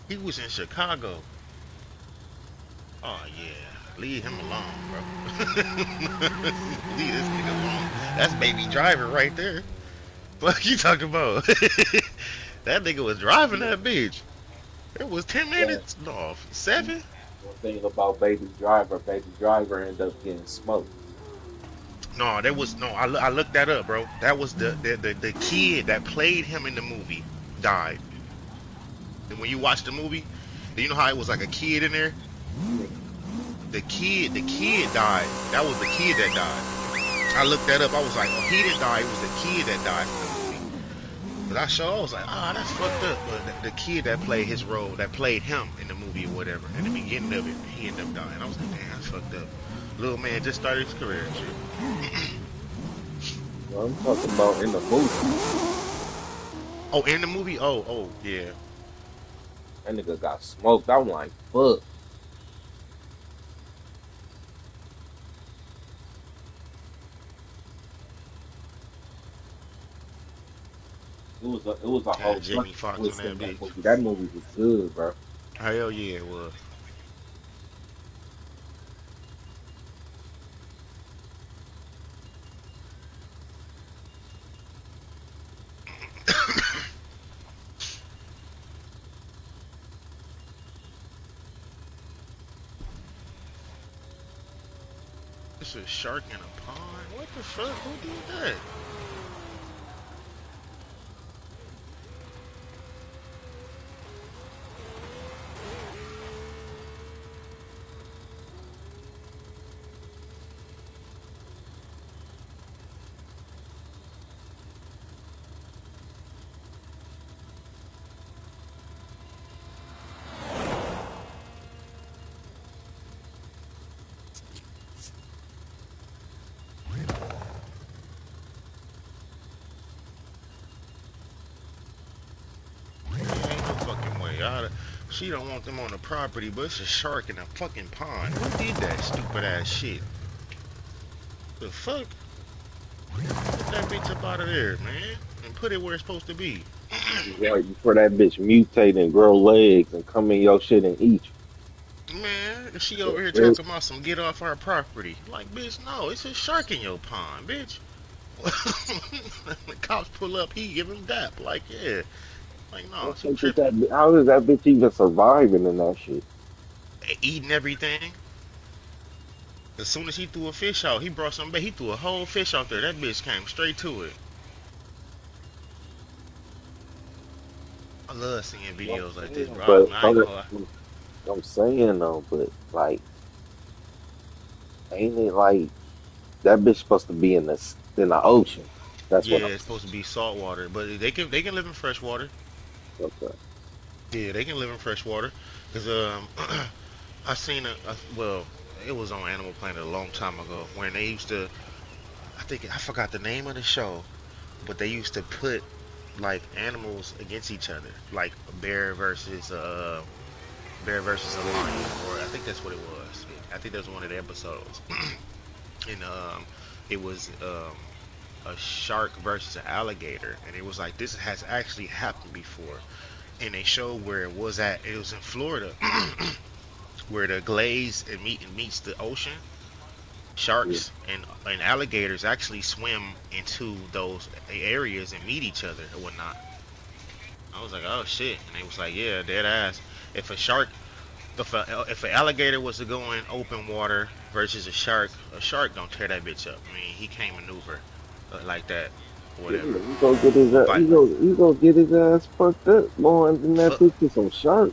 He was in Chicago. Oh yeah. Leave him alone, bro. Leave this nigga alone. That's baby driver right there. Fuck you talking about? That nigga was driving that bitch. It was 10 Yeah. minutes. No, 7? One thing about Baby Driver ended up getting smoked. No, that was no. I looked that up, bro. That was the kid that played him in the movie died. And when you watch the movie, do you know how it was like a kid in there? The kid died. That was the kid that died. I looked that up. I was like, oh, he didn't die. It was the kid that died from the movie. But I was like, that's fucked up. But the kid that played his role, that played him in the movie or whatever, in the beginning of it, he ended up dying. I was like, damn, that's fucked up. Little man just started his career and shit. Well, I'm talking about in the movie. Oh, in the movie? Oh, yeah. That nigga got smoked. I'm like, fuck. It was a whole Had bunch Jamie of Foxx on twists that in that bitch. movie. That movie was good, bro. Hell yeah, it was. It's a shark in a pond? What the fuck? Who did that? Ain't no fucking way. She don't want them on the property, but it's a shark in a fucking pond. Who did that stupid ass shit? The fuck? Get that bitch up out of there, man. And put it where it's supposed to be. Right before that bitch mutate and grow legs and come in your shit and eat Man, she over here you. talking about some get off our property. Like, bitch, no, it's a shark in your pond, bitch. The cops pull up, he give him dap. Like, yeah. Like, no, she tripping. How is that bitch even surviving in that shit? Eating everything. As soon as he threw a fish out, he brought some back. He threw a whole fish out there. That bitch came straight to it. I love seeing videos like this, bro. But I ain't gonna lie. I'm saying though, but like, ain't it like that bitch supposed to be in the ocean? That's Yeah, what I'm it's supposed to be salt water, but they can live in fresh water. saying. Okay. Yeah, they can live in fresh water. Cause I seen well, it was on Animal Planet a long time ago when they used to. I forgot the name of the show, but they used to put like animals against each other, like a bear versus a lion, or I think that's what it was. I think that's one of the episodes, and it was a shark versus an alligator, and it was like this has actually happened before, and they showed where it was at. It was in Florida, where the glaze meets the ocean. Yeah. Sharks and alligators actually swim into those areas and meet each other and whatnot. I was like, oh shit, and they was like, yeah, dead ass. If a shark, if an alligator was to go in open water versus a shark don't tear that bitch up. I mean, he can't maneuver like that, or Yeah, whatever. he gonna get his But he gonna get his ass fucked up more than that fuck, bitch with some shark.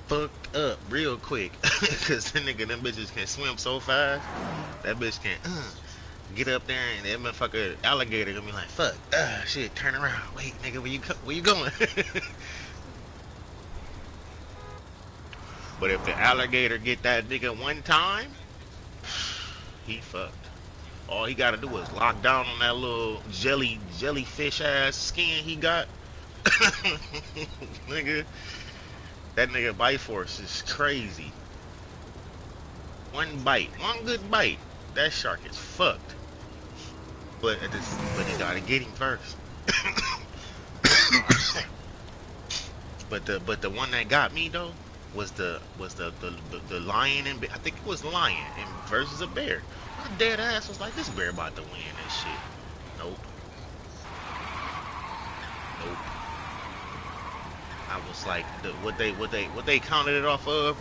fucked up real quick, cause the nigga them bitches can swim so fast. That bitch can get up there and that motherfucker alligator gonna be like, fuck, shit, turn around. Wait, nigga, where you going? But if the alligator get that nigga one time, he fucked. All he gotta do is lock down on that little jellyfish ass skin he got. Nigga, that nigga bite force is crazy. One bite, one good bite, that shark is fucked. But you gotta get him first. But the one that got me though was the lion and I think it was lion and versus a bear. My dead ass was like, this bear about to win this shit. Nope. Nope. I was like, what they counted it off of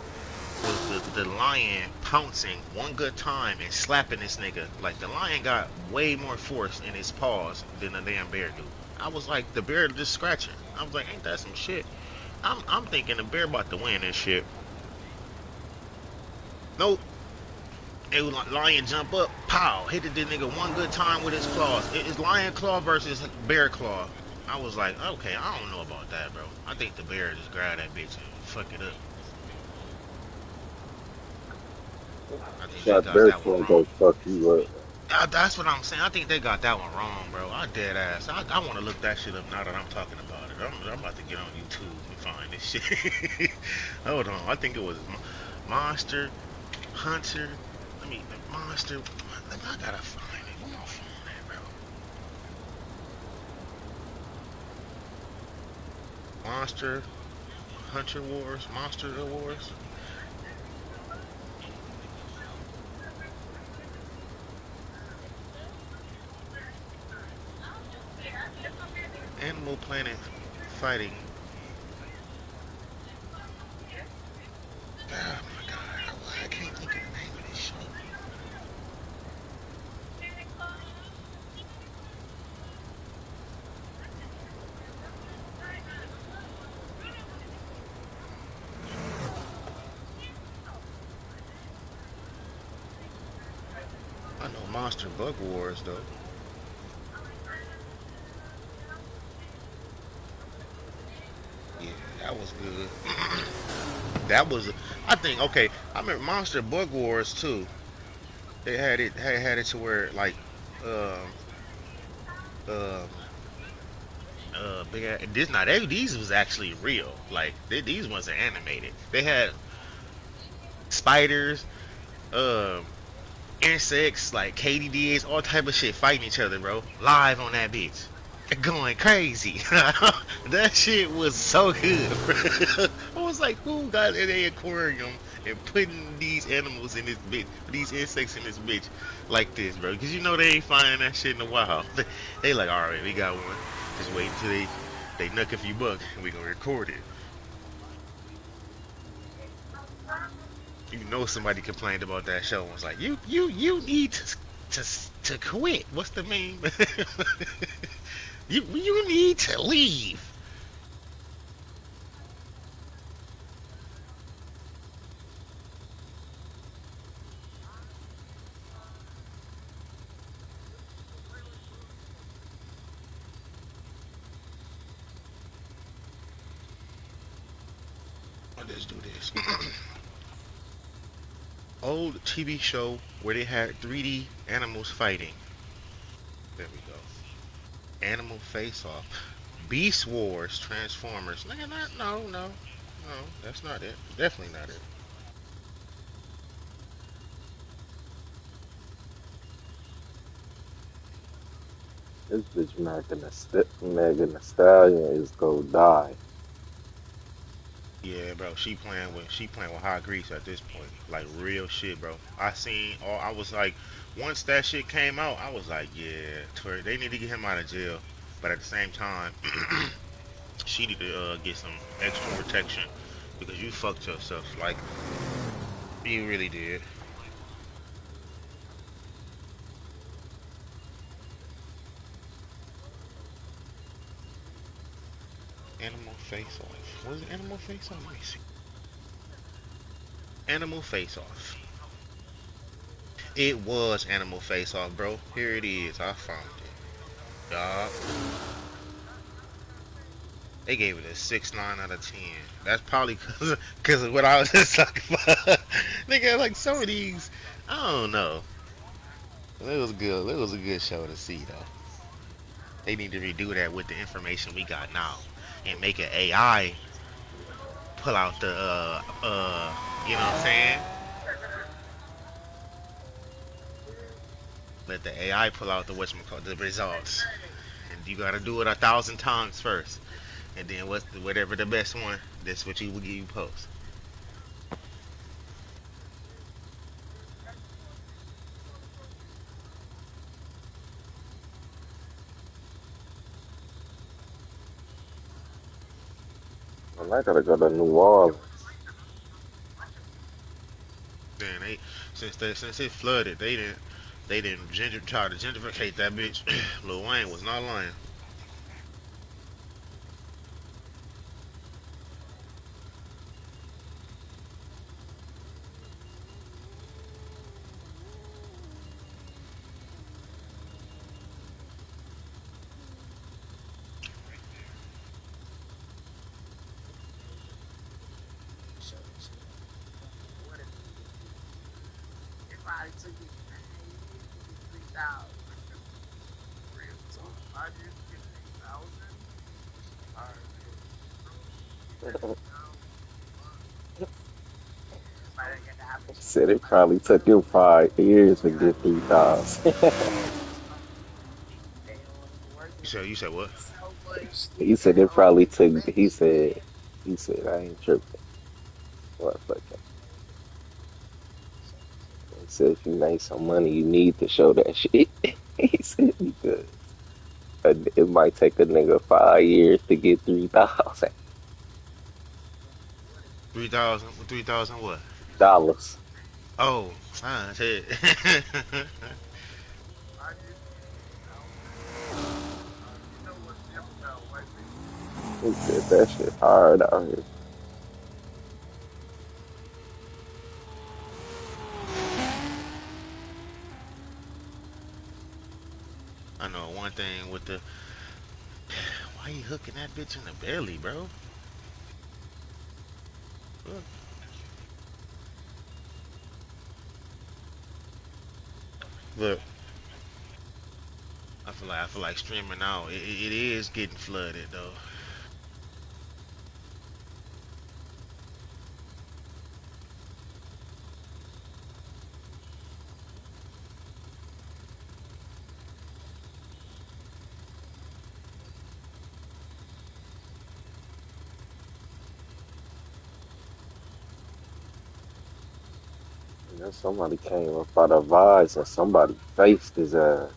was the lion pouncing one good time and slapping this nigga. Like the lion got way more force in his paws than the damn bear do. I was like, the bear just scratching. I was like, ain't that some shit? I'm thinking the bear about to win this shit. Nope. It was like lion jump up, pow, hit the nigga one good time with his claws. It's lion claw versus bear claw. I was like, okay, I don't know about that, bro. I think the bear just grabbed that bitch and fuck it up. I think they That got bear that one gonna wrong. go fuck you up. That's what I'm saying. I think they got that one wrong, bro. I dead ass. I want to look that shit up now that I'm talking about it. I'm about to get on YouTube and find this shit. Hold on. I think it was Monster Hunter. Monster. I gotta find it. Where my phone at, bro? Monster Hunter Wars. Monster Wars. Animal Planet fighting. Oh my god, I can't think of the name of this show. I know Monster Bug Wars though. Yeah, that was good. That was, I think, okay. I remember Monster Bug Wars too. They had it to where like, um, um, big this now these was actually real. Like these ones are animated. They had spiders, um, insects like KDDs, all type of shit fighting each other, bro. Live on that bitch. Going crazy. That shit was so good. I was like, who got in a aquarium and putting these animals in this bitch, these insects in this bitch like this, bro? Because you know they ain't finding that shit in the wild. They like, all right, we got one. Just wait until they nuck a few bucks and we gonna record it. You know somebody complained about that show and was like, you need to quit. What's the meme? You need to leave. Let's do this. Old TV show where they had 3D animals fighting. There we go. Animal Face Off. Beast Wars Transformers. Nigga, no. That's not it. Definitely not it. This bitch Megan Thee Stallion is gonna die. Yeah, bro. She playing with hot grease at this point. Like real shit, bro. I was like, once that shit came out, I was like, yeah, they need to get him out of jail. But at the same time, she need to get some extra protection because you fucked yourself. Like you really did. Animal Face Off. Was it Animal Face Off? Let me see. Animal Face Off. It was Animal Face Off, bro. Here it is. I found it. Yup. They gave it a 6.9 out of 10. That's probably cause of what I was just talking about. Nigga, like some of these, I don't know. It was good. It was a good show to see though. They need to redo that with the information we got now and make an AI pull out the you know what I'm saying? Let the AI pull out the the results. And you gotta do it 1,000 times first. And then whatever the best one, that's what you will give you post. And I gotta go to New Orleans. Then since it flooded, they didn't try to gentrificate that bitch. Lil Wayne was not lying. Said it probably took him 5 years to get 3,000. You said what? He said it probably took. He said I ain't tripping. Motherfucker. He said if you make some money, you need to show that shit. He said because it might take a nigga 5 years to get 3,000 3,000 what? dollars. Oh, fine, shit. He said that shit hard out here. I know one thing with the. Why you hooking that bitch in the belly, bro? Look, look. I feel like streaming out. It is getting flooded though. And then somebody came up out of vibes and somebody faced his ass.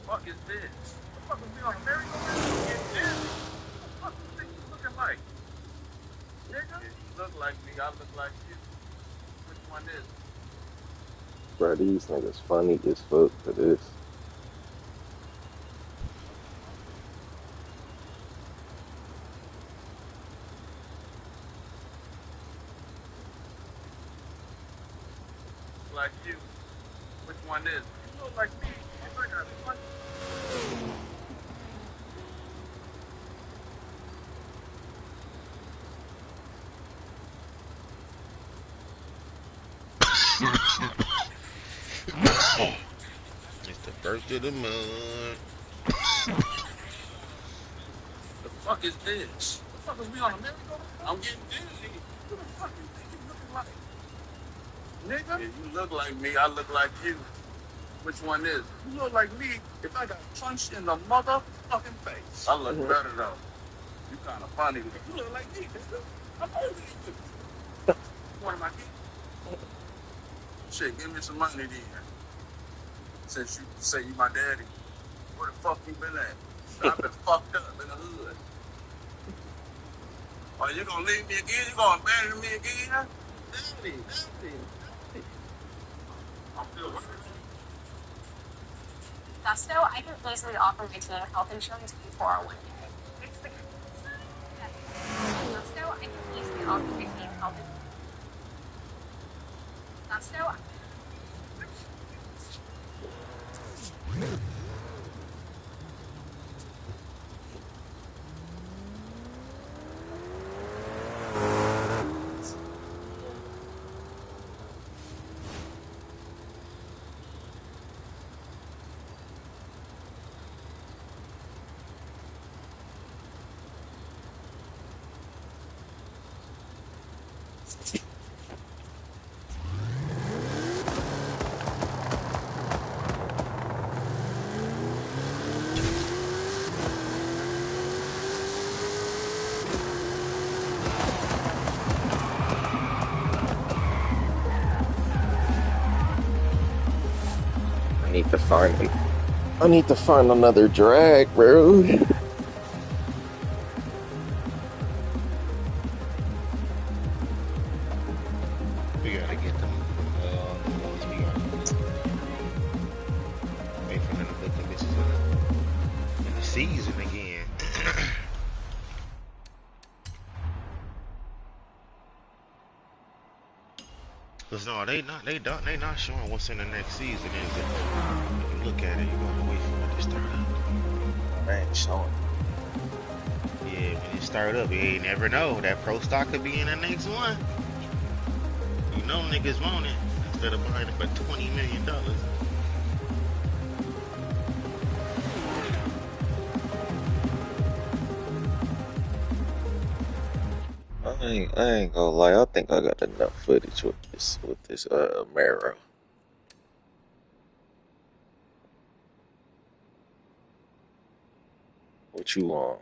What is this? What the fuck is we on a merry-go-round? Get this? What the fuck you looking like? Nigga? Yeah, you look like me, I look like you. Which one is it? Bro, these niggas funny as fuck for this. Like you. Which one is it? You look like me. If I got one. It's the first of the month. The fuck is this? The fuck is we on a merry-go-round? I'm getting dizzy. Who the fuck you think you looking like? Nigga? Yeah, you look like me, I look like you. Which one is it? You look like me if I got punched in the motherfucking face. I look better though. You kind of funny. You look like me, nigga. I'm older than you. What am I getting? Shit, give me some money then. Since you say you my daddy, where the fuck you been at? I've been fucked up in the hood. Are you gonna leave me again? You gonna abandon me again? Daddy. I'm still working. Gusto, I can easily offer my team health insurance before our 1K. It's the Gusto, I can easily offer my team health insurance. Gusto. need to find it. I need to find another drag, bro. We gotta get them ones we got. Wait for them to put the bitches in the season again. Cause no, they not showing what's in the next season, is it? If you look at it, you gotta wait for it to start up. They ain't showing. Yeah, when it start up, you never know. That pro stock could be in the next one. You know niggas want it instead of buying it for $20 million. I ain't gonna lie. I think I got enough footage with this Marrow. What you want?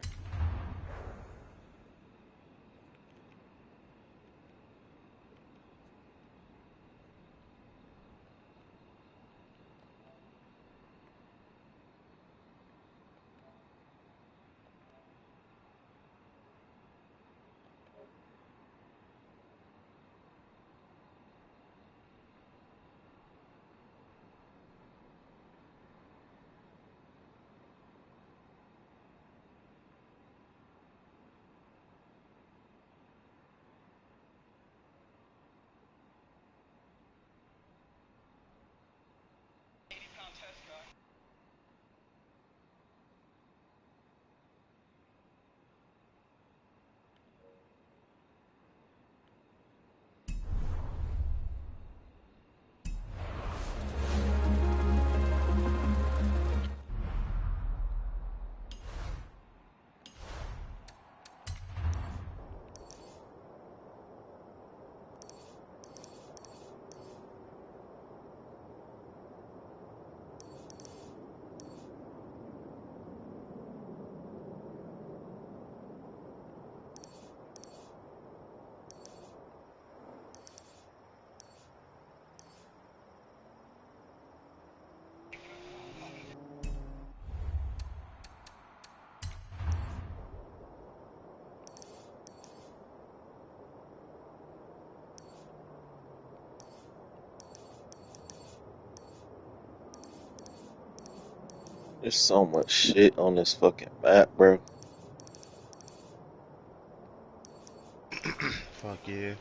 There's so much shit on this fucking map, bro. Fuck yeah.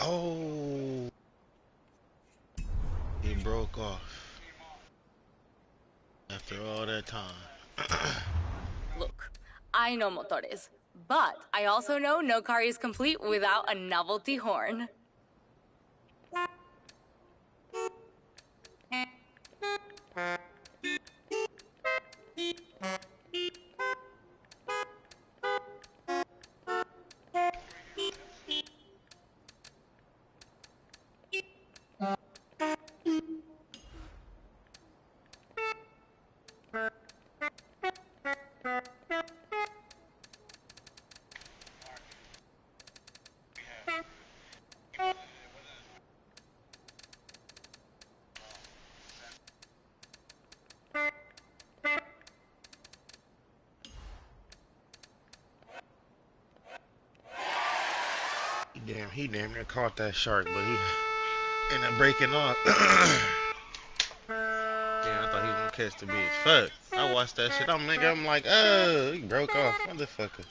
Oh, it broke off. After all that time. Look, I know motores, but I also know no car is complete without a novelty horn. He damn near caught that shark, but he ended up breaking off. Damn, I thought he was gonna catch the bitch. Fuck. I watched that shit. I'm like, oh, he broke off, motherfucker.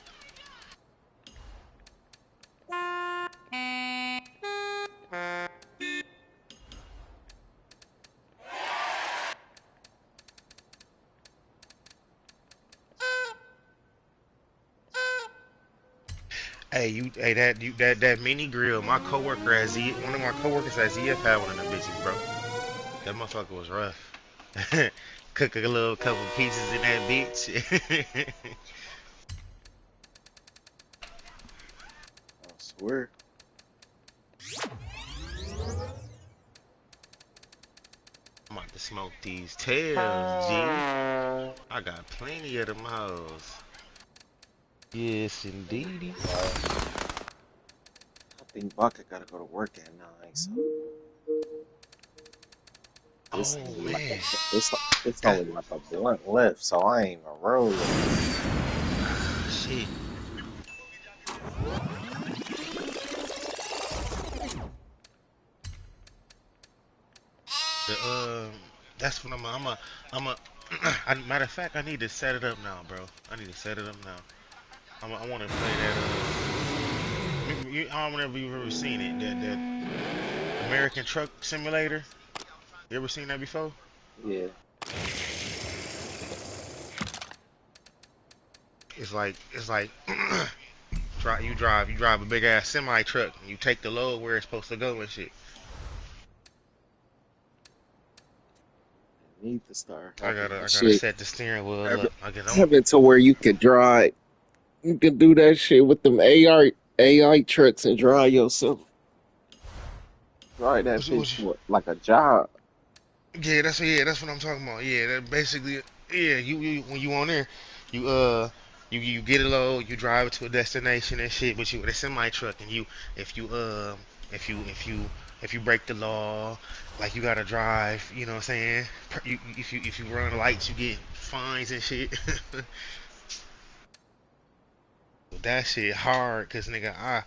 That mini grill. My coworker at Z, one of my coworkers at ZF had one of them bitches, bro. That motherfucker was rough. Cook a little couple pieces in that bitch. I swear. I'm about to smoke these tails, G. I got plenty of them hoes. Yes, indeedy. I think Bucket gotta go to work at 9, so Oh man, it's only like a blunt left, so I ain't even roll with it. shit. The that's what matter of fact, I need to set it up now, bro. I need to set it up now. I want to play that. I don't know if you've ever seen it. That American Truck Simulator. You ever seen that before? Yeah. It's like you drive a big ass semi truck and you take the load where it's supposed to go and shit. I need to start. I gotta set the steering wheel up. Have it to where you can drive. You can do that shit with them AI trucks and drive yourself. Drive that bitch for like a job. Yeah, that's what I'm talking about. Yeah, that basically, yeah. You when you on there, you get a load, you drive it to a destination and shit. But you with a semi truck, and if you if you if you if you break the law, like you gotta drive. You know what I'm saying? If you run lights, you get fines and shit. That shit hard, cause nigga,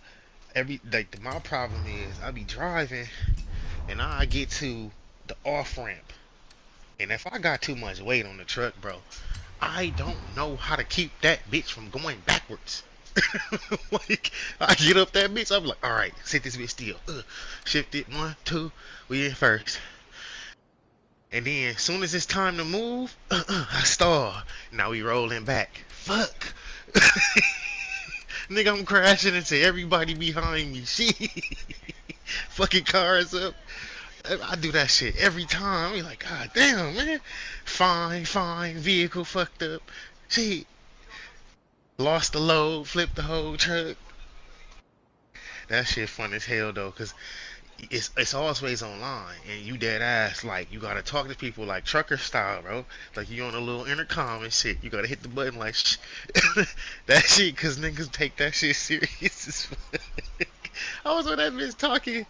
my problem is I be driving and I get to the off ramp. And if I got too much weight on the truck, bro, I don't know how to keep that bitch from going backwards. Like, I get up that bitch, I'm like, alright, sit this bitch still. Shift it, 1, 2, we in first. And then, as soon as it's time to move, I stall. Now we rolling back. Fuck. Nigga, I'm crashing into everybody behind me. Shit. Fucking cars up. I do that shit every time. I'm like, God damn, man. Fine. Vehicle fucked up. Shit. Lost the load, flipped the whole truck. That shit fun as hell though, cause it's always online, and you dead ass like you gotta talk to people like trucker style, bro. Like you on a little intercom and shit. You gotta hit the button like shh. That shit, cause niggas take that shit serious as fuck. I was on that bitch talking.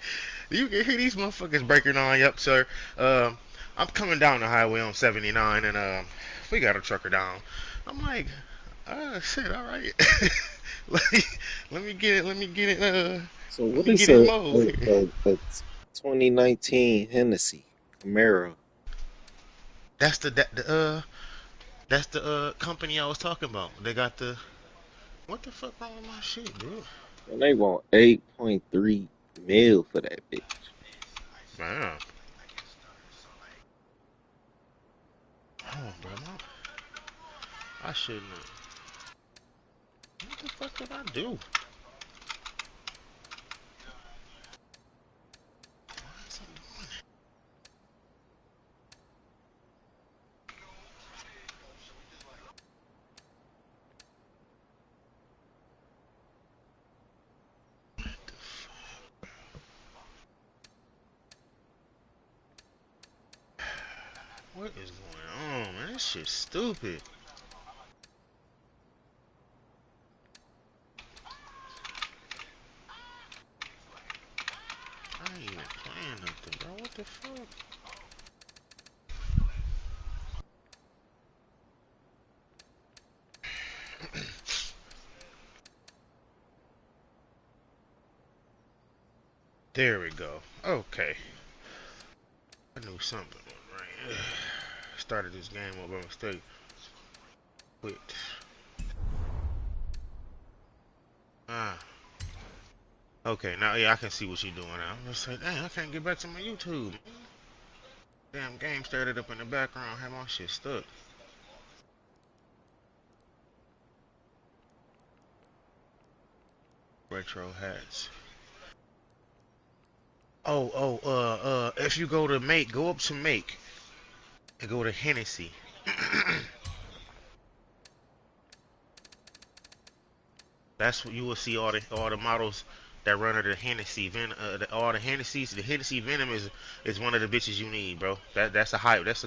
You can hear these motherfuckers breaking on. Yep, sir. I'm coming down the highway on 79, and we got a trucker down. I'm like, shit, all right. Like, let me get it. So Let what me is get it low. a 2019 Hennessy Camaro? That's that's the company I was talking about. They got the what the fuck wrong with my shit, bro? And they want 8.3 mil for that bitch. Man, Oh, bro, I shouldn't have. What the fuck did I do? What is going on, man? This shit's stupid. I ain't even playing nothing, bro. What the fuck? There we go. Okay. I knew something was right. Started this game up by mistake. Quit. Ah. Okay, now yeah, I can see what you're doing now. I'm just like, dang, I can't get back to my YouTube. Damn game started up in the background, had my shit stuck. Retro hats. If you go to make, go up to make, and go to Hennessy. That's what you will see all the models that run under the Hennessy all the Hennessy's. The Hennessy Venom is one of the bitches you need, bro. That's a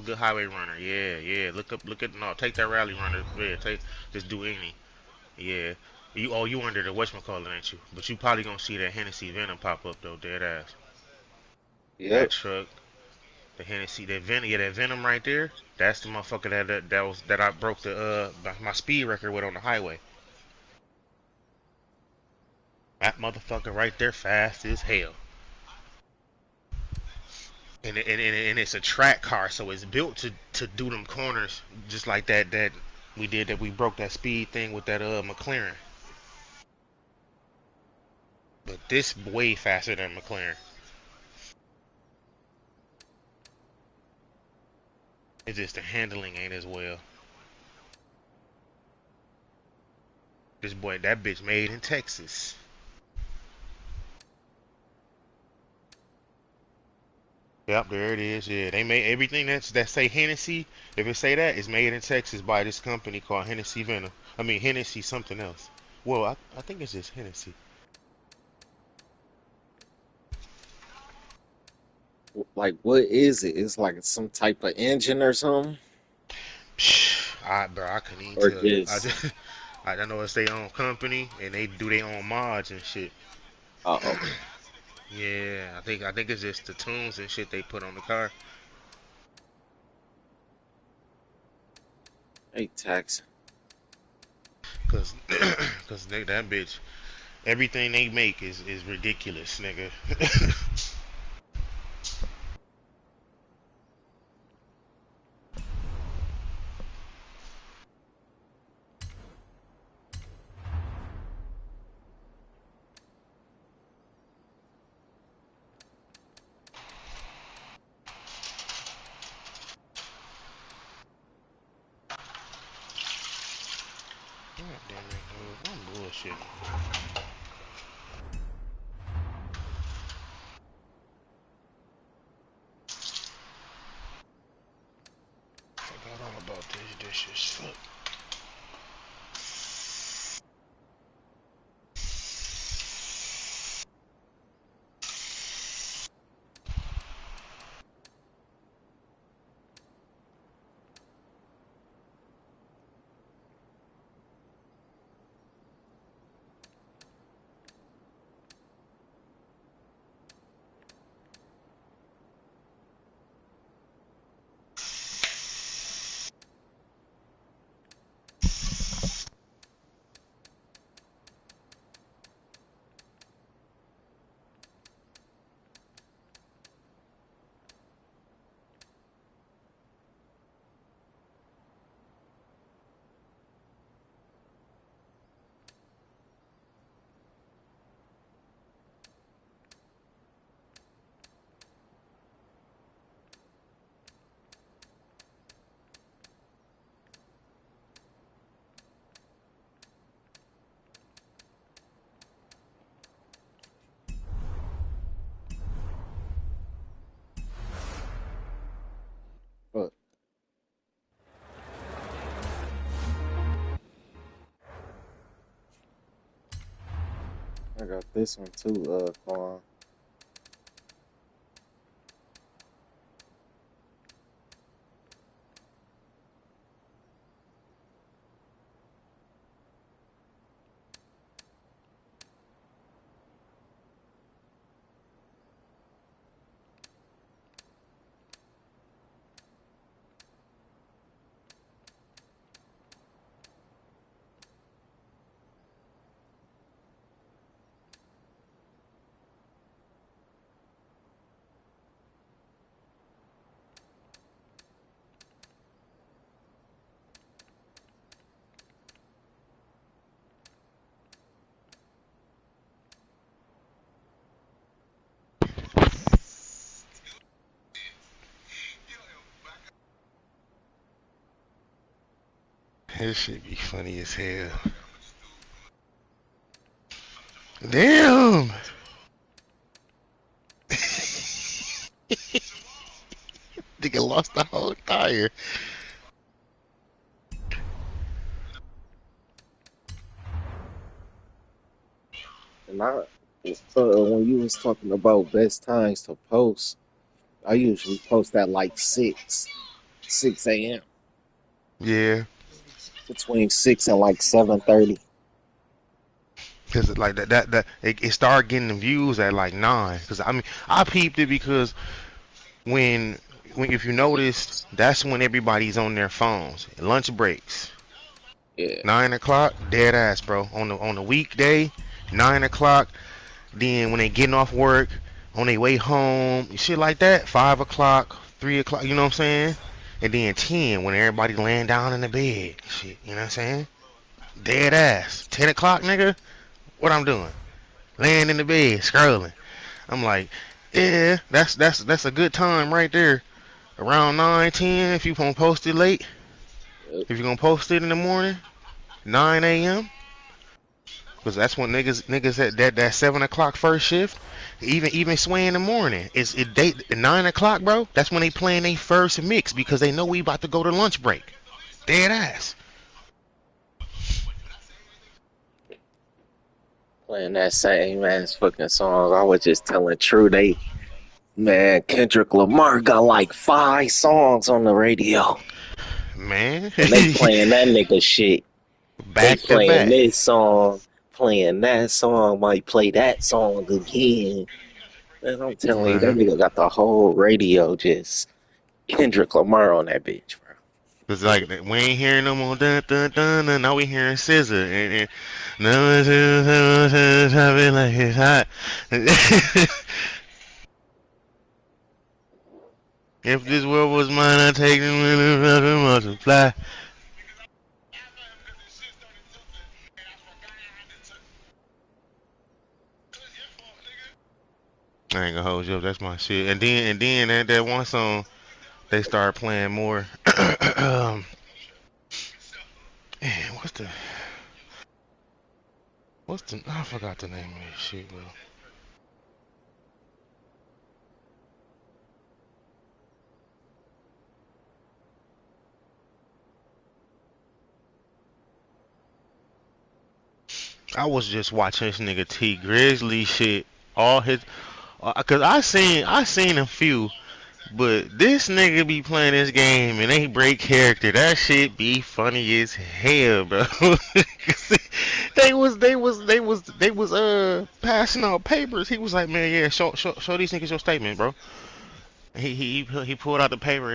good highway runner. Yeah. Look at no, take that rally runner. Yeah, just do any. Yeah. You under the whatchamacallit, ain't you? But you probably gonna see that Hennessy Venom pop up though, dead ass. That Yep. truck, the Hennessy, that Venom, yeah, that Venom right there. That's the motherfucker that I broke my speed record with on the highway. That motherfucker right there, fast as hell. And it's a track car, so it's built to do them corners just like that we broke that speed thing with that McLaren. But this way faster than McLaren. It's just the handling ain't as well. That bitch made in Texas. Yep, there it is. Yeah, they made everything that say Hennessy. If it say that, it's made in Texas by this company called Hennessy Venom. I mean Hennessy something else. Well, I think it's just Hennessy. Like, what is it? It's like some type of engine or something, Bro, I couldn't even or tell you. just I know it's their own company and they do their own mods and shit. okay. Yeah, I think it's just the tunes and shit they put on the car. Hey, tax. Cause, cause that bitch, everything they make is ridiculous, nigga. God damn it, dude. I'm bullshitting. Forgot all about these dishes. Fuck. got this one too, Quan. This shit be funny as hell. Damn. Nigga lost the whole tire. And when you was talking about best times to post, I usually post at like 6 a.m. Yeah. Between 6 and like 7:30. Cause like it started getting the views at like 9. Cause I mean I peeped it because when if you notice, that's when everybody's on their phones. Lunch breaks. Yeah. 9 o'clock, dead ass, bro. On the weekday, 9 o'clock. Then when they getting off work, on their way home, shit like that. 5 o'clock, 3 o'clock. You know what I'm saying? And then 10 when everybody laying down in the bed. Shit, you know what I'm saying? Dead ass. 10 o'clock, nigga. What I'm doing? Laying in the bed, scrolling. I'm like, yeah, that's a good time right there. Around 9, 10, if you gonna post it late. Yep. If you're gonna post it in the morning, 9 a.m. Because that's when niggas at that 7 o'clock first shift, even sway in the morning. They 9 o'clock, bro. That's when they playing their first mix because they know we about to go to lunch break. Dead ass. Playing that same ass fucking song. I was just telling True, man, Kendrick Lamar got like 5 songs on the radio. Man. And they playing that nigga shit. Back They to playing back. this song, playing that song, might play that song again. Man, I'm telling you, that nigga got the whole radio just Kendrick Lamar on that bitch, bro. Cause like we ain't hearing no more dun dun dun dun. Now we hearing scissor and no like it's hot. If this world was mine, I'd take it and multiply. I ain't gonna hold you up. That's my shit. And then that one song they started playing more. Man, what's the I forgot the name of this shit, bro. I was just watching this nigga T Grizzly shit. All his, cause I seen a few, but this nigga be playing this game and they break character. That shit be funny as hell, bro. they was passing out papers. He was like, man, yeah, show these niggas your statement, bro. He pulled out the paper.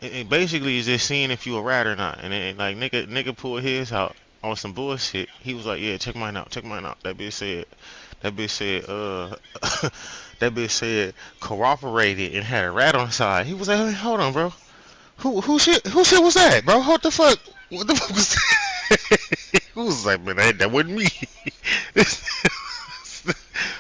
It basically is just seeing if you a rat or not. And then, like, nigga pulled his out on some bullshit. He was like, yeah, check mine out, check mine out. That bitch said, that bitch said corroborated and had a rat on the side. He was like, hey, hold on, bro. Who shit was that, bro? What the fuck? What the fuck was that? He was like, man, that wasn't me.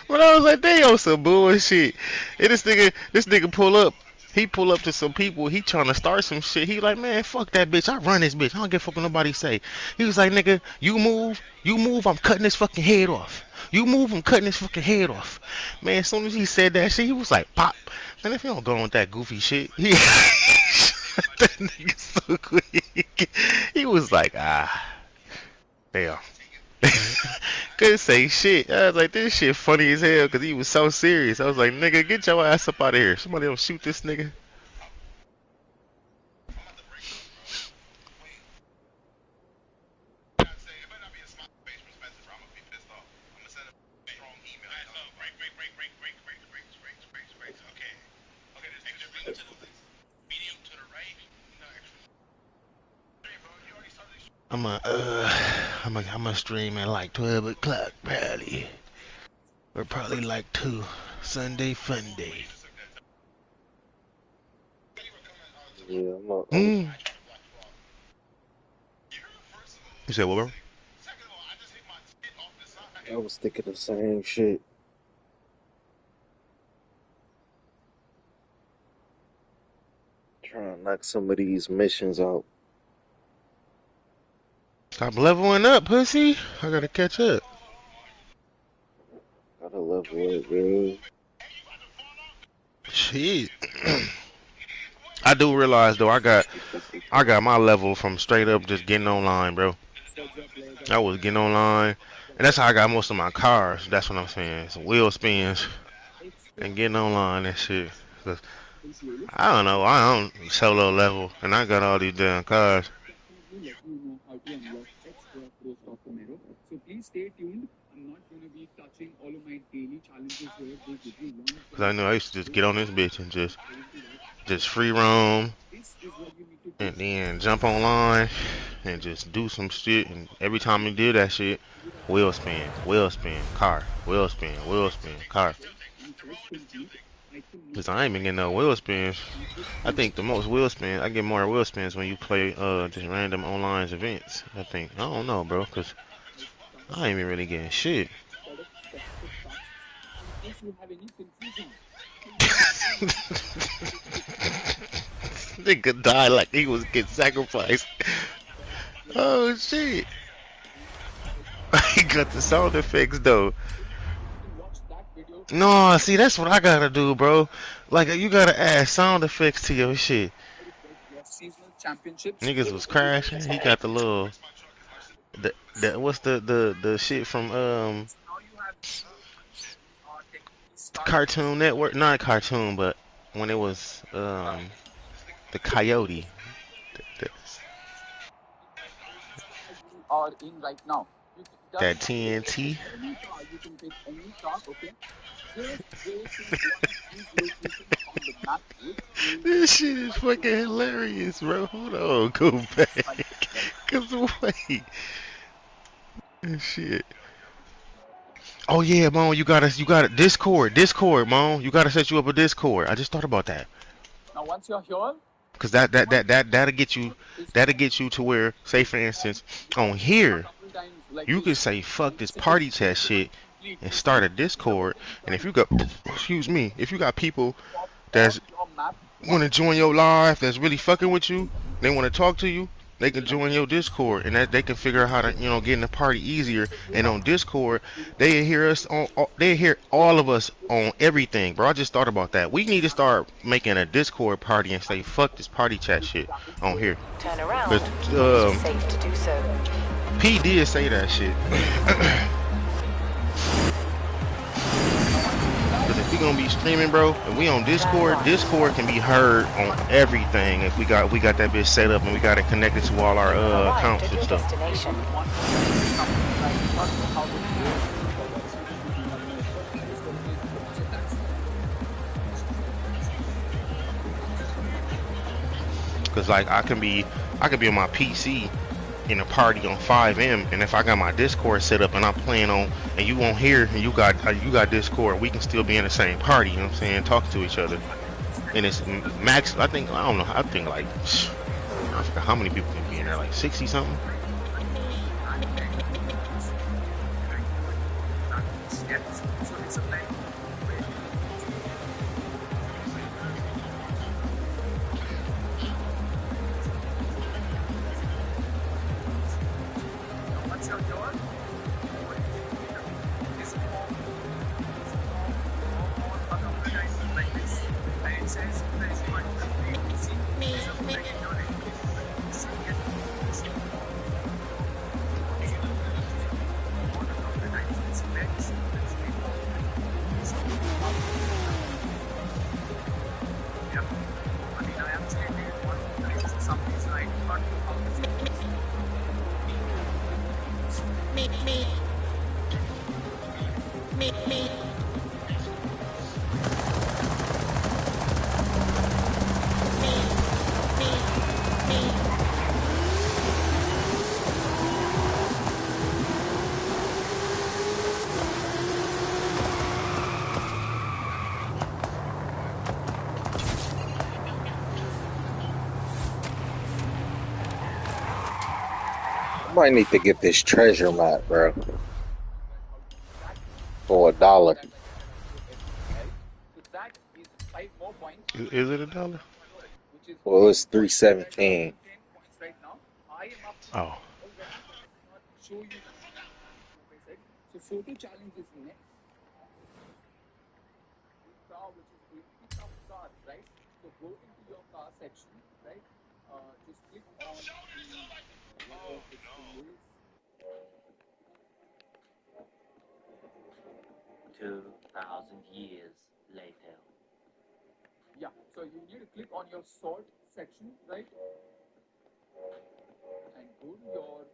But I was like, they on some bullshit. And this nigga pull up. He pull up to some people. He trying to start some shit. He like, man, fuck that bitch. I run this bitch. I don't give a fuck what nobody say. He was like, nigga, you move. I'm cutting this fucking head off. You move, I'm cutting this fucking head off. Man, as soon as he said that shit, he was like, pop. Man, if you don't go on with that goofy shit, he shot that nigga so quick. He was like, damn. Couldn't say shit. I was like, this shit funny as hell because he was so serious. I was like, nigga, get your ass up out of here. Somebody else shoot this nigga. I'm a stream at like 12 o'clock probably. Or probably like 2. Sunday fun day. Yeah, You said what, bro? I was thinking the same shit. Trying to knock some of these missions out. Stop leveling up, pussy. I gotta catch up. Gotta level up, man. Shit. I do realize though, I got my level from straight up just getting online, bro. I was getting online, and that's how I got most of my cars. That's what I'm saying. Some wheel spins and getting online and shit. 'Cause I don't know. I don't solo level, and I got all these damn cars. Cause I know I used to just get on this bitch and just free roam, and then jump online and just do some shit. And every time you did that shit, wheel spin, car, wheel spin, car. Cause I ain't been getting no wheel spins. I think the most wheel spins, I get more wheel spins when you play just random online events. I think, I don't know, bro, cause I ain't even really getting shit. Nigga died like he was getting sacrificed. Oh shit. He got the sound effects though. No, see that's what I gotta do, bro. Like you gotta add sound effects to your shit. Niggas was crashing. He got the little the what's the shit from Cartoon Network? Not cartoon, but when it was the Coyote. The, that TNT. This shit is fucking hilarious, bro. Hold on, go back. Cause wait, shit. Oh yeah, Mon, you gotta Discord, Mon. You gotta set you up a Discord. I just thought about that. Cause that'll get you to where, say for instance, on here, you could say fuck this party chat shit and start a Discord. And if you got, excuse me, if you got people that's want to join your live, that's really fucking with you, they want to talk to you, they can join your Discord, and that they can figure out how to, get in the party easier. And on Discord, they hear us on, they hear all of us on everything, bro. I just thought about that. We need to start making a Discord party and say fuck this party chat shit on here. Turn around. Cause Safe to do so. P did say that shit. Cause if we gonna be streaming, bro, and we on Discord, Discord can be heard on everything. If we got that bitch set up and we got it connected to all our accounts and stuff. Cause like I can be on my PC in a party on 5M, and if I got my Discord set up and I'm playing on, and you won't hear, and you got Discord, we can still be in the same party. You know what I'm saying? Talk to each other, and it's max. I think like I forgot how many people can be in there, like 60 something. Might need to get this treasure map, bro, for $1. Is it $1? Well, it's $3.17. Oh. So photo challenge is next. Car which is going to be some car, right? So go into your car section, right? Just click on whatever this thing is. 2,000 years later. Yeah, so you need to click on your sort section, right? And go to your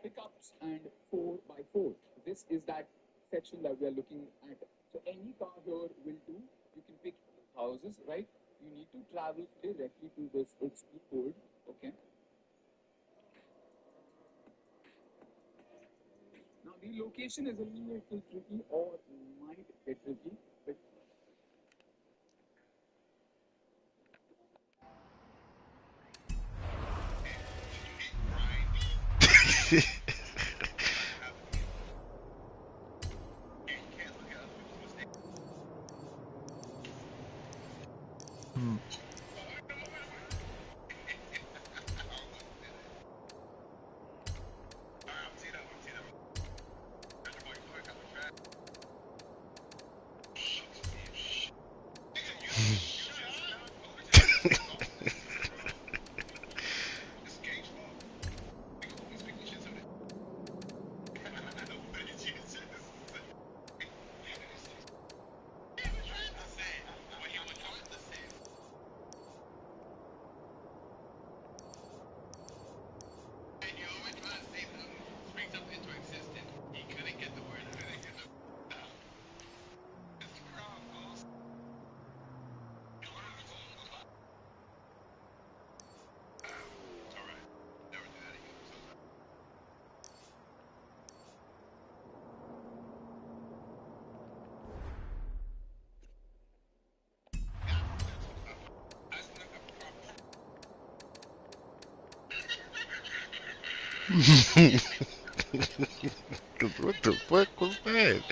pickups and 4x4. This is that section that we are looking at. So any car here will do. You can pick houses, right? You need to travel directly to this XP board, okay? Now the location is a little tricky or might get tricky, but What the fuck was that?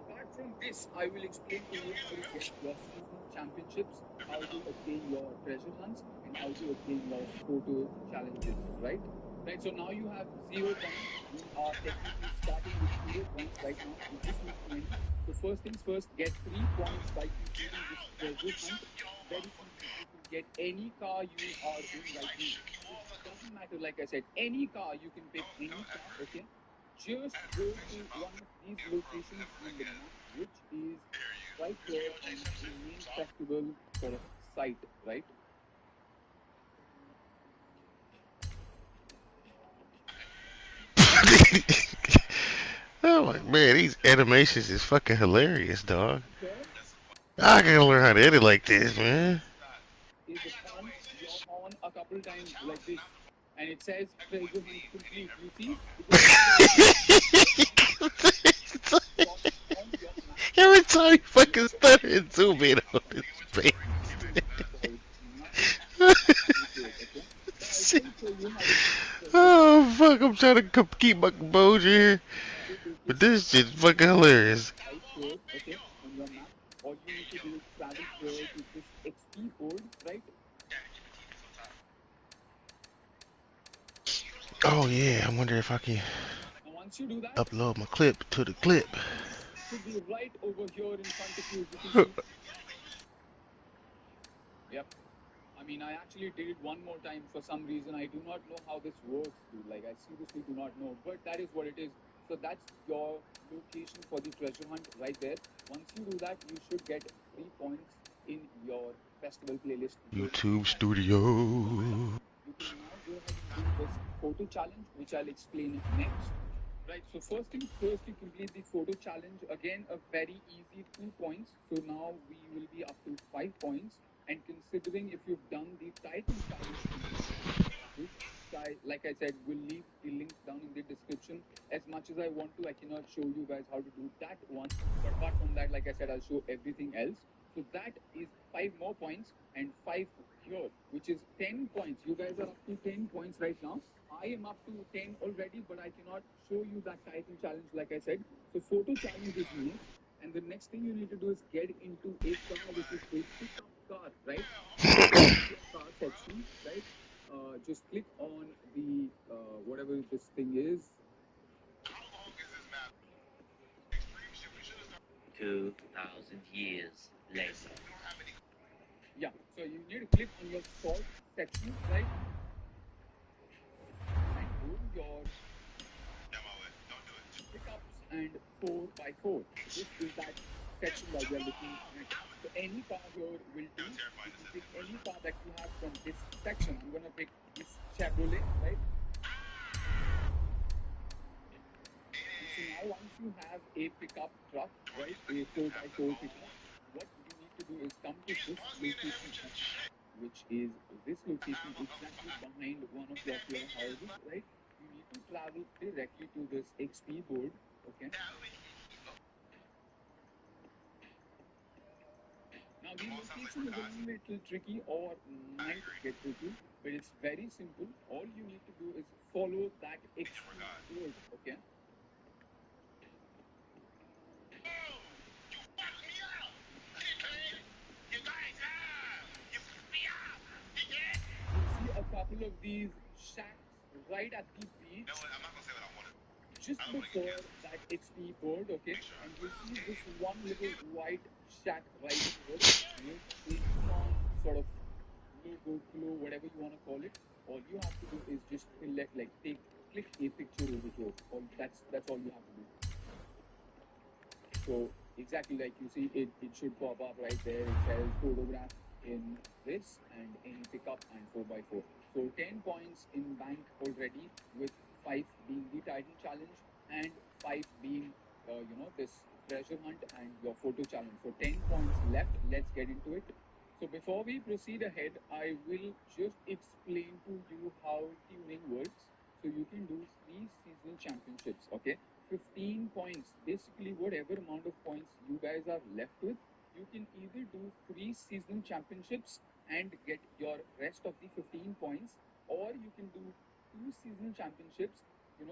apart from this, I will explain to you how to get your season championships, how to obtain your treasure hunts, and how to obtain your photo challenges, right? Right, so now you have 0 points. You are technically starting with 0 points right now. You just need 20. So first things first, get 3 points by completing this treasure hunt. Very easy. You can get any car you are in right now. It doesn't matter, like I said, any car you can pick any car, okay? Just go to one of these locations on the map, which is right here on the main festival sort of site, right? Oh my man, these animations is fucking hilarious, dog. I gotta learn how to edit like this, man. Is upon your horn a couple times like this, and it says treasure hunt complete. You see? On your map. Every time you fucking stutter and zoom in on his face. Shit. Oh fuck, I'm trying to keep my composure here. But this shit's fucking hilarious. Okay, on your map. All you need to do is travel here to this XP board, right? Oh yeah, I wonder if I can And once you do that, upload my clip to the clip. should be right over here in front of you, as you can see. mean, I actually did it one more time for some reason. I do not know how this works, dude. Like, I seriously do not know. But that is what it is. So that's your location for the treasure hunt right there. Once you do that, you should get 3 points in your festival playlist. YouTube Studio. You can now go ahead and do this photo challenge, which I'll explain next. Right, so first things first, you complete the photo challenge. Again, a very easy 2 points. So now we will be up to 5 points. And considering if you've done the title challenge, which like I said, we'll leave the link down in the description. As much as I want to, I cannot show you guys how to do that one. But apart from that, like I said, I'll show everything else. So that is 5 more points and 5 here, which is 10 points. You guys are up to 10 points right now. I am up to 10 already, but I cannot show you that title challenge, like I said. So photo challenge is next. And the next thing you need to do is get into a car, which is a pickup car, right? Car section, right? Just click on the whatever this thing is. 2,000 years later. Yeah, so you need to click on your sort section, right? And go to your pickups and 4x4. This is that section that we are looking at. So any car here will do. You can pick any car that you have from this section. I'm gonna pick this Chevrolet, right? So now once you have a pickup truck, right, a 4x4 pickup, what you need to do is come to this location, which is this location exactly behind one of your houses, right? You need to travel directly to this XP board, okay? Now the location is a little tricky or might get tricky, but it's very simple. All you need to do is follow that XP board, okay? See a couple of these shacks right at the beach. Just before that XP board, okay? And you see this one little white shack right here with a neon sort of logo, glow, whatever you want to call it. All you have to do is just click a picture over here. That's all you have to do. So exactly like you see, it should pop up right there. It says photograph in this and any pickup and 4x4. So 10 points in bank already, with 5 being the title challenge and 5 being this treasure hunt and your photo challenge. So 10 points left. Let's get into it. So before we proceed ahead, I will just explain to you how tuning works. So you can do 3 seasonal championships, okay? 15 points, basically whatever amount of points you guys are left with, you can either do 3 seasonal championships and get your rest of the 15 points, or you can do 2 seasonal championships,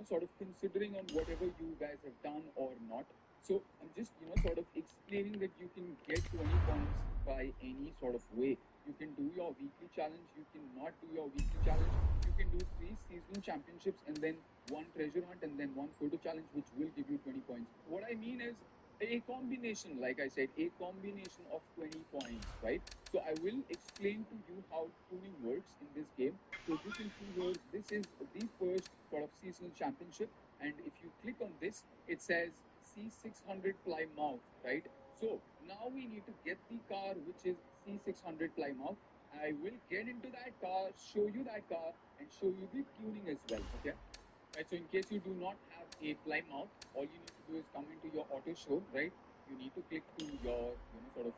sort of considering on whatever you guys have done or not. So I'm just, sort of explaining that you can get 20 points by any sort of way. You can do your weekly challenge, you can not do your weekly challenge, you can do 3 seasonal championships and then 1 treasure hunt and then 1 photo challenge, which will give you 20 points. What I mean is a combination, like I said, a combination of 20 points, right? So I will explain to you how tuning works in this game. So as you can see here, this is the first sort of seasonal championship, and if you click on this, it says C600 Plymouth, right? So now we need to get the car which is C600 Plymouth. I will get into that car, show you that car, and show you the tuning as well, okay? Right, so in case you do not have a Plymouth, all you need to do is come into your auto show, right? You need to click to your, sort of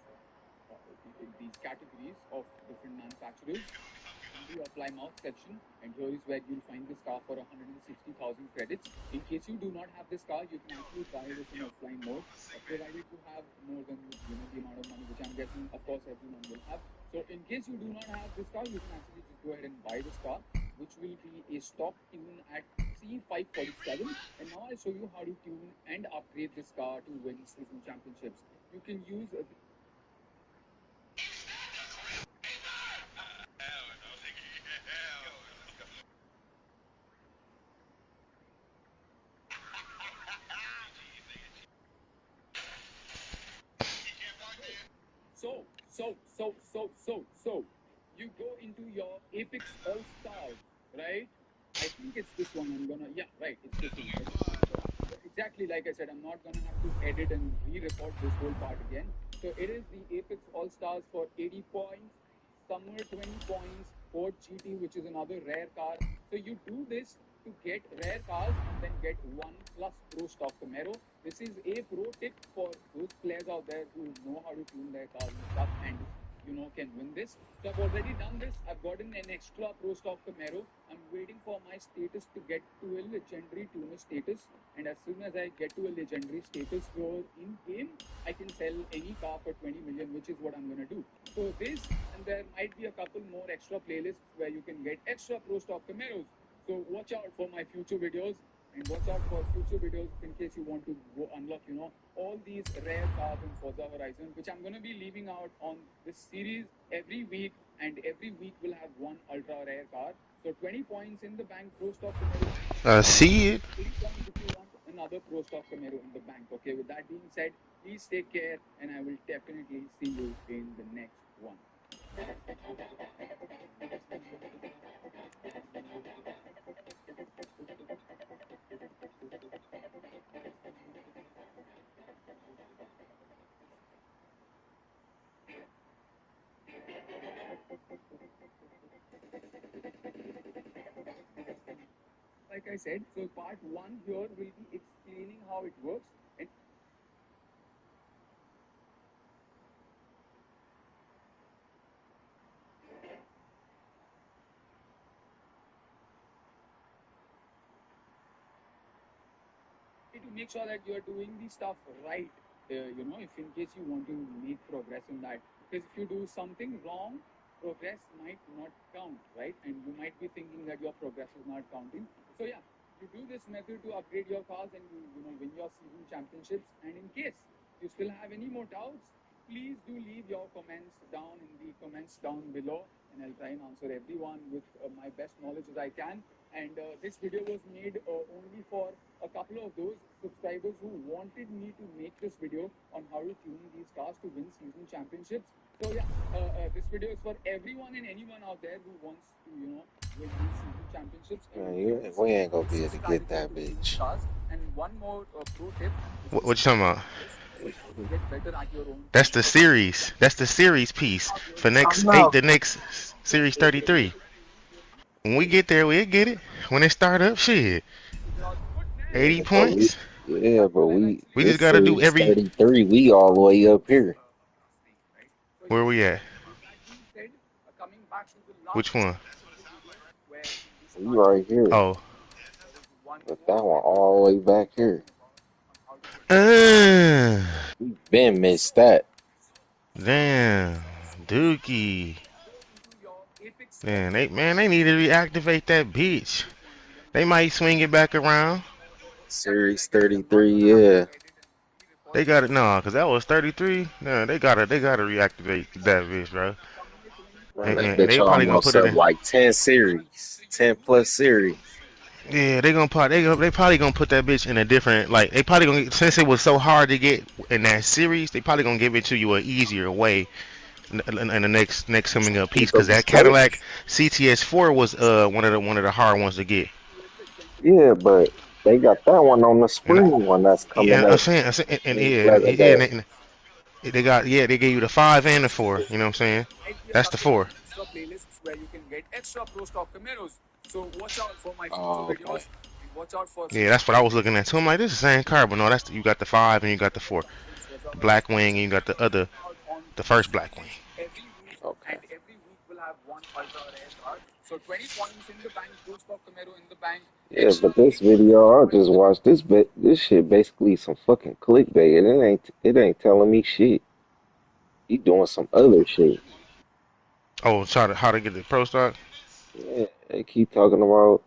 these categories of different manufacturers. Into your Plymouth section, and here is where you'll find this car for 160,000 credits. In case you do not have this car, you can actually buy this in offline mode, provided you have more than the amount of money, which I'm guessing, of course, everyone will have. So in case you do not have this car, you can actually just go ahead and buy this car, which will be a stock tune at C547. And now I'll show you how to tune and upgrade this car to win season championships. You can use So, you go into your Apex All Stars, right? I think it's this one. Yeah, right, it's this one. Okay. So exactly like I said, I'm not gonna have to edit and re-record this whole part again. So it is the Apex All Stars for 80 points, Summer 20 points, Ford GT, which is another rare car. So you do this to get rare cars and then get 1+ Pro Stock Camaro. This is a pro tip for those players out there who know how to tune their cars and stuff and can win this. So I've already done this. I've gotten an extra Pro Stock Camaro. I'm waiting for my status to get to a legendary tuner status. And as soon as I get to a legendary status here in game, I can sell any car for 20 million, which is what I'm gonna do. So this, and there might be a couple more extra playlists where you can get extra Pro Stock Camaros. So watch out for my future videos. And watch out for future videos in case you want to go unlock, all these rare cars in Forza Horizon, which I'm going to be leaving out on this series every week, and every week we'll have one ultra rare car. So 20 points in the bank, Pro Stock Camaro. See it. 30 points if you want another Pro Stock Camaro in the bank. Okay, with that being said, please take care, and I will definitely see you in the next one. Like I said, so part 1 here will be explaining how it works. And to make sure that you're doing the stuff right, if in case you want to make progress in that. Because if you do something wrong, progress might not count, right? And you might be thinking that your progress is not counting. So yeah, you do this method to upgrade your cars and you win your season championships. And in case you still have any more doubts, please do leave your comments down in the comments down below, and I'll try and answer everyone with my best knowledge as I can. And this video was made only for a couple of those subscribers who wanted me to make this video on how to tune these cars to win season championships. So yeah, this video is for everyone and anyone out there who wants to, win these season championships. Man, we ain't gonna be able to get that bitch. And one more pro tip. What you talking about? Get better at your own. That's the series. That's the series piece for I the next series 33. When we get there, we'll get it. When it start up, shit, 80 points. but we We just this gotta do series every. 33, we all the way up here. Where we at? Which one? We right here. Oh. But that one all the way back here. Uh, We been missed that. Damn, Dookie. Man, they need to reactivate that bitch. They might swing it back around. Series 33, yeah. They got it, nah, cause that was 33. Nah, they gotta reactivate that bitch, bro. Man, And, that and bitch they probably gonna almost put it up in. like 10 series. 10 plus series. Yeah, they probably gonna put that bitch in a different, like, they probably gonna, since it was so hard to get in that series, they probably gonna give it to you an easier way in the next coming up piece, cause that Cadillac CTS4 was one of the hard ones to get. Yeah, but they got that one on the And spring one that's coming yeah, up. and they gave you the 5 and the 4. You know what I'm saying? That's the 4. Extra playlists where you can get extra Pro Stock Camaros. So watch out for my future Oh, videos. okay. And watch out for Yeah, that's what I was looking at too. I'm like, this is the same car, but no, you got the 5 and you got the 4, the black wing, and you got the first black wing. every week, Okay. and every week we'll have one ultra rare card. So 20 points in the bank, Pro Stock Camaro in the bank. Yeah, but this video I just watched, this shit basically some fucking clickbait, and it ain't telling me shit. You doing some other shit. Oh, how to get the pro stock? Yeah, they keep talking about,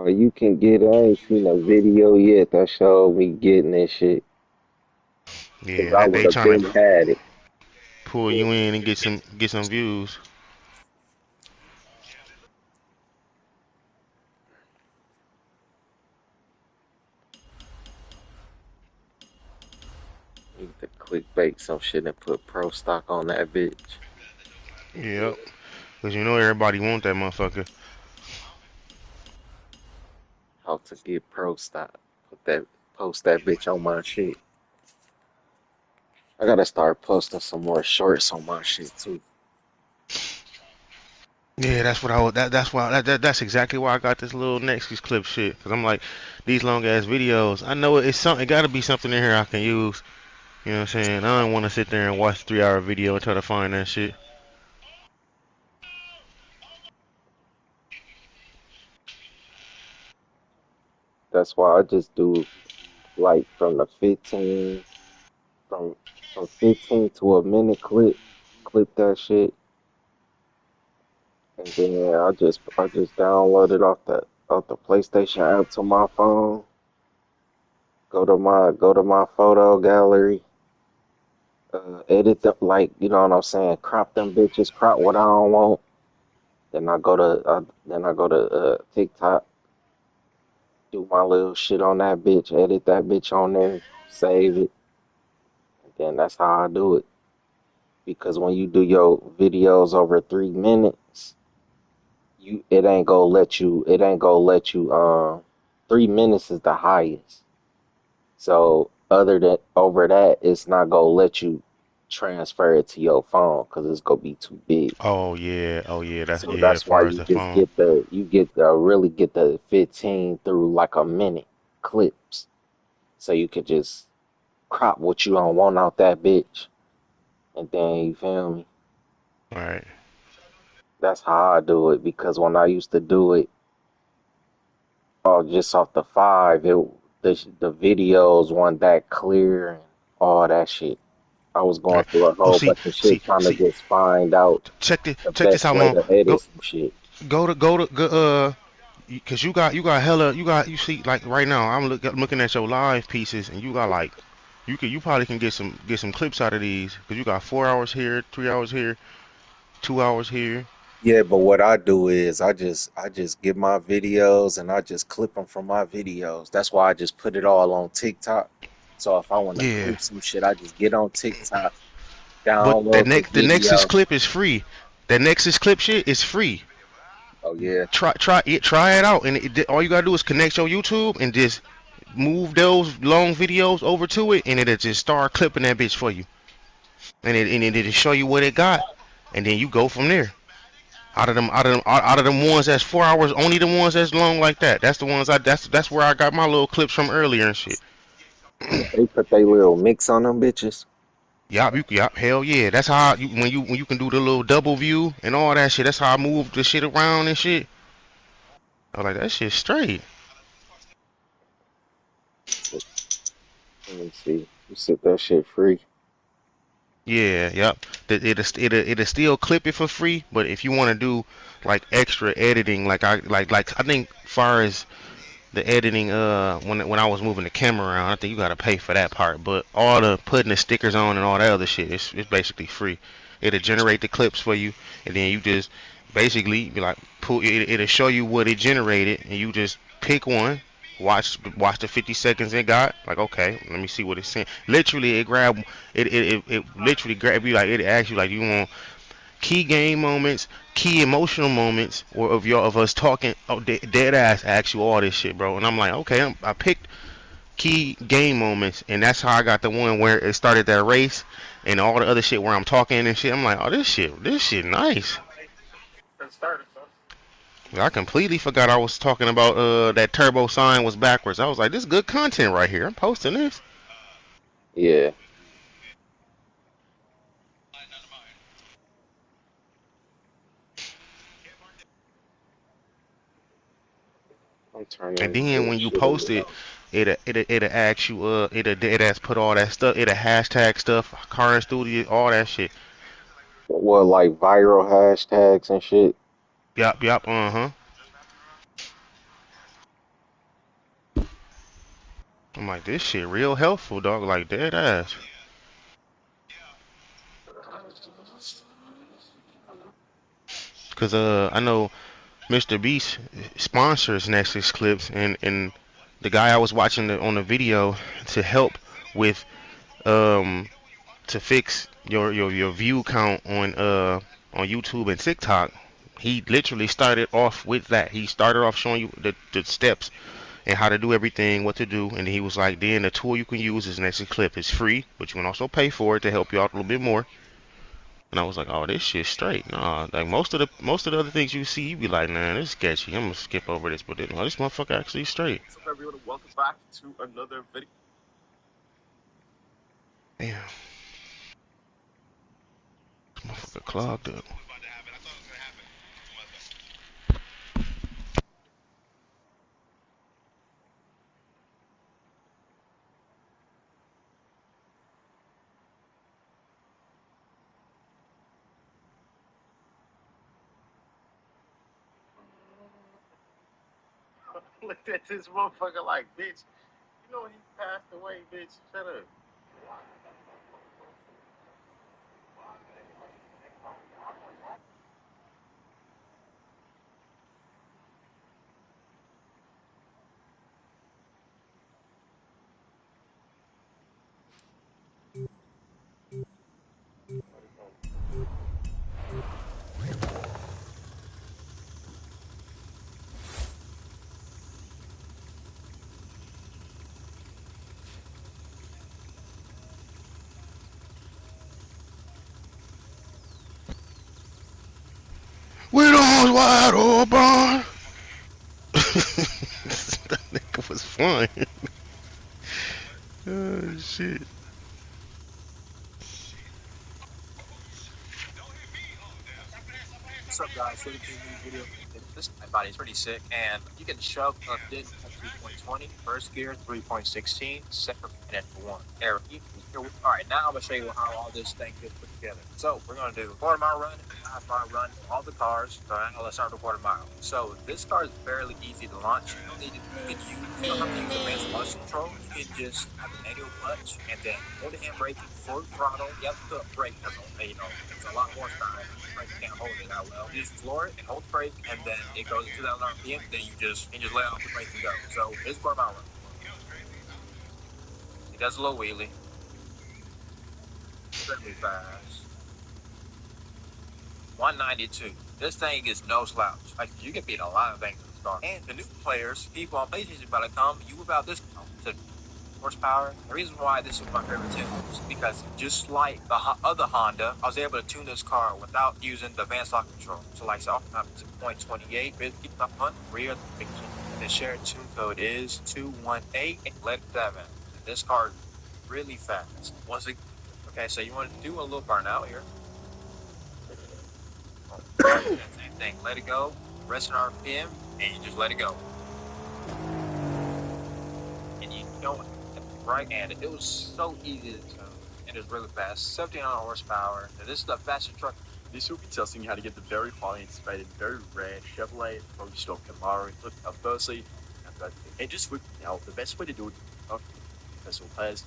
you can get. I ain't seen a video yet that showed me getting this shit. Cause I Yeah, would they have trying been to had it. pull you in and get some views. Need to clickbait some shit and put pro stock on that bitch. Yep. Cause you know everybody want that motherfucker. How to get pro stop. Put that post that bitch on my shit. I gotta start posting some more shorts on my shit too. Yeah, that's what I was. That's why. That's exactly why I got this little Nexus clip shit. Cause I'm like, these long ass videos. I know it's something. It gotta be something in here I can use. You know what I'm saying? I don't want to sit there and watch a 3 hour video and try to find that shit. That's why I just do like from the 15 from from 15 to a minute clip that shit, and then I just download it off the PlayStation app to my phone. Go to my photo gallery, edit them like you know what I'm saying, crop them bitches, crop what I don't want. Then I go to TikTok, do my little shit on that bitch, edit that bitch on there, save it, and then that's how I do it. Because when you do your videos over 3 minutes, it ain't gonna let you 3 minutes is the highest. So other than over that, it's not gonna let you transfer it to your phone because it's gonna be too big. Oh yeah. Oh yeah. That's So yeah. As that's why far as you the just phone. really get the 15 through like a minute clips. So you could just crop what you don't want out that bitch. And then you feel me? All right. That's how I do it because when I used to do it, just off the five, the videos weren't that clear and all that shit. I was All going right. through a Oh, whole see, bunch of shit see, trying to see. just find out the Check this best out, way Mom. to edit Go, some shit. cause you got you see like right now looking at your live pieces and you got like you probably can get some clips out of these cause you got 4 hours here, 3 hours here, 2 hours here. Yeah, but what I do is I just get my videos and I just clip them from my videos. That's why I just put it all on TikTok. So if I want to Yeah, clip some shit, I just get on TikTok, but download the the Nexus video. clip is free. That Nexus clip shit is free. Oh yeah, Try it out and all you gotta do is connect your YouTube and just move those long videos over to it and it'll just start clipping that bitch for you it'll show you what it got and then you go from there. Out of them ones that's 4 hours, only the ones that's long like that. That's the ones that's where I got my little clips from earlier and shit. they put their little mix on them bitches. Yup, hell yeah. That's how when you can do the little double view and all that shit. That's how I move the shit around and shit. I was like that shit straight. Let me see. You set that shit free. Yeah, yep. It'll still clip it for free, but if you want to do like extra editing, like I think far as the editing when I was moving the camera around, I think you gotta pay for that part. But all the putting the stickers on and all that other shit, it's basically free. It'll generate the clips for you, and then you just basically be like it'll show you what it generated, and you just pick one. Watch the 50 seconds it got. Like okay, let me see what it's saying. Literally, it literally grab you like it asks you like you want key game moments, key emotional moments, or of us talking. Oh, dead ass ask you all this shit, bro. And I'm like, okay, I picked key game moments, and that's how I got the one where it started that race, and all the other shit where I'm talking and shit. I'm like, oh, this shit nice. I completely forgot I was talking about that turbo sign was backwards. I was like, this is good content right here. I'm posting this. Yeah, I'm And turning then this when you shit in. post it, it'll ask you it has put all that stuff, it'll hashtag stuff, car studio, all that shit. What like viral hashtags and shit. Yup, uh-huh. I'm like, this shit real helpful, dog. Like dead ass. Cause I know Mr. Beast sponsors Nexus Clips and the guy I was watching on the video to help with to fix your view count on YouTube and TikTok. He literally started off with that. He started off showing you the steps and how to do everything, what to do, and he was like, then the tool you can use is next clip. It's free, but you can also pay for it to help you out a little bit more. And I was like, oh, this shit's straight. Nah, like most of the other things you see, you be like, nah, this is sketchy. I'm gonna skip over this, but then, oh, this motherfucker actually straight. What's up, everyone? Welcome back to another video. Damn, this motherfucker clogged up. Look at this motherfucker like, bitch. You know he passed away, bitch. Shut up. With arms wide open. That nigga was fun. Oh shit. What's up, guys? So the new video. This body's pretty sick, and you can shove a dick at 2.20, first gear 3.16, second and 1. All right, now I'm gonna show you how all this thing gets put together. So we're gonna do a quarter mile run, a half mile run, all the cars. So now let's start the quarter mile. So this car is fairly easy to launch. You don't need to you don't have to use advanced launch control. You can just have a manual clutch and then hold the handbrake, full throttle. You have to put a brake pedal. It's a lot more time. Brake can't hold it that well. You just floor it and hold the brake, and then it goes into that RPM. Then you just let off the brake and go. So it's quarter mile run. It does a little wheelie. Extremely fast. 192. This thing is no slouch. Like, you can beat a lot of things in this car. And the new players, people on PlayStation about to come, you about this to horsepower. The reason why this is my favorite tune is because just like the other Honda, I was able to tune this car without using the advanced lock control. So like, so I'm to 0.28, keep up on rear. The shared tune code is 21887. This car is really fast. Okay, so you want to do a little burnout here. Same thing. Let it go. Rest in RPM, and you just let it go. And you don't right, and it was so easy to tune. And it was really fast. 1,700 horsepower. And this is the fastest truck. This will be testing you how to get the very highly anticipated, very rare Chevrolet from stock Camaro. Look, firstly, and just now, the best way to do it, personal players,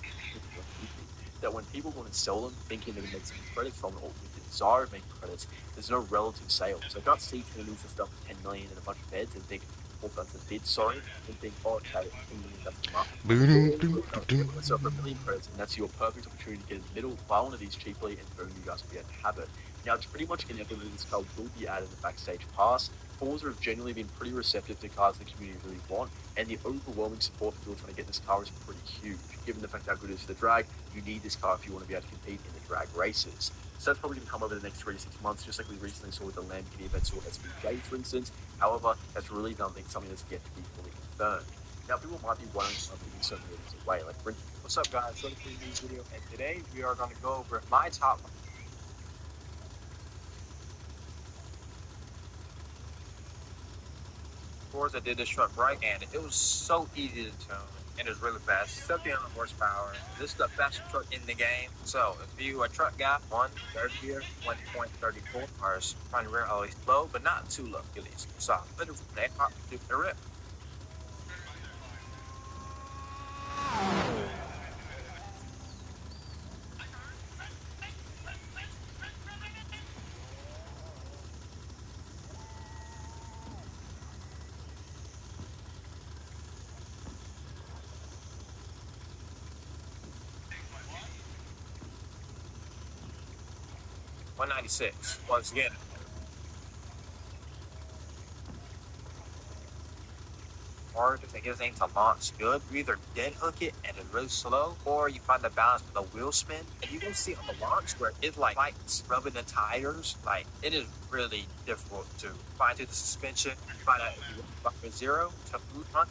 that when people want to sell them, thinking they're going to make some credits from it, or with the desire of making credits, there's no relative sale. So I can't see turning for stuff for 10 million and a bunch of beds and think, oh, that's a bid, sorry, and think, oh, okay, 10 million, that's the market. So for a million credits, and that's your perfect opportunity to get in the middle, buy one of these cheaply, and boom, you guys will be able to have it. Now, it's pretty much inevitable that this car will be added in the backstage pass. Forza have generally been pretty receptive to cars the community really want, and the overwhelming support for people trying to get this car is pretty huge. Given the fact how good it is for the drag, you need this car if you want to be able to compete in the drag races. So that's probably going to come over the next 3 to 6 months, just like we recently saw with the Lamborghini events or SPJ, for instance. However, that's really something that's yet to be fully confirmed. Now, people might be wondering something in certain areas away. Like, what's up, guys? Welcome to the new video, and today we are going to go over my top. Forza did this truck right, and it was so easy to tune, and it was really fast. 1,700 horsepower. This is the fastest truck in the game. So if you a truck guy, third gear, 1.34, or front rear always low, but not too low, at least. So the rip. $196. Once again, hard to get this thing to launch good. You either dead hook it and it's really slow, or you find the balance with the wheel spin. And you can see on the launch where it's like rubbing the tires. Like, it is really difficult to find through the suspension. Find out if you want to 0 to front.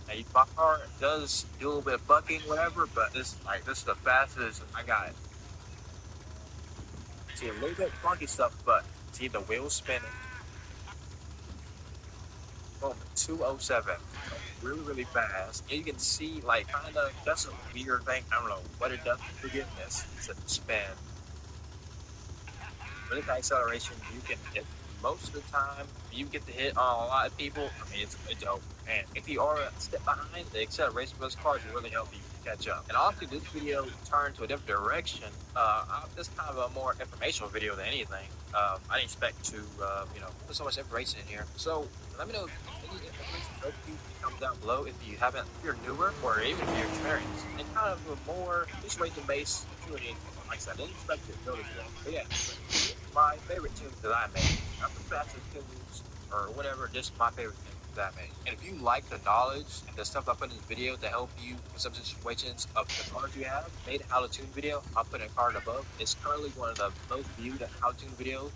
A bar does do a little bit of bucking, whatever, but this is the fastest I got it. See a little bit funky stuff, but see the wheel spinning. Boom, 207. Really fast. And you can see, like, kind of, that's a weird thing. I don't know what it does for forgiveness. It's a spin. Really high acceleration, you can hit most of the time. You get to hit on a lot of people. I mean, it's dope. And if you are a step behind, the acceleration of those cars will really help you catch up. And also, this video turned to a different direction. This kind of a more informational video than anything. I didn't expect to, put so much information in here. So let me know if any information helped you. Comment down below if you haven't, if you're newer, or even if you're experienced. And kind of a more situation-based shooting. Like I said, I didn't expect it to go this way. But yeah, my favorite tunes that I made. Not the fastest tunes or whatever, just my favorite tunes that I made. And if you like the knowledge and the stuff I put in this video to help you in some situations of the cars you have, made a how to tune video, I'll put a card above. It's currently one of the most viewed how to tune videos.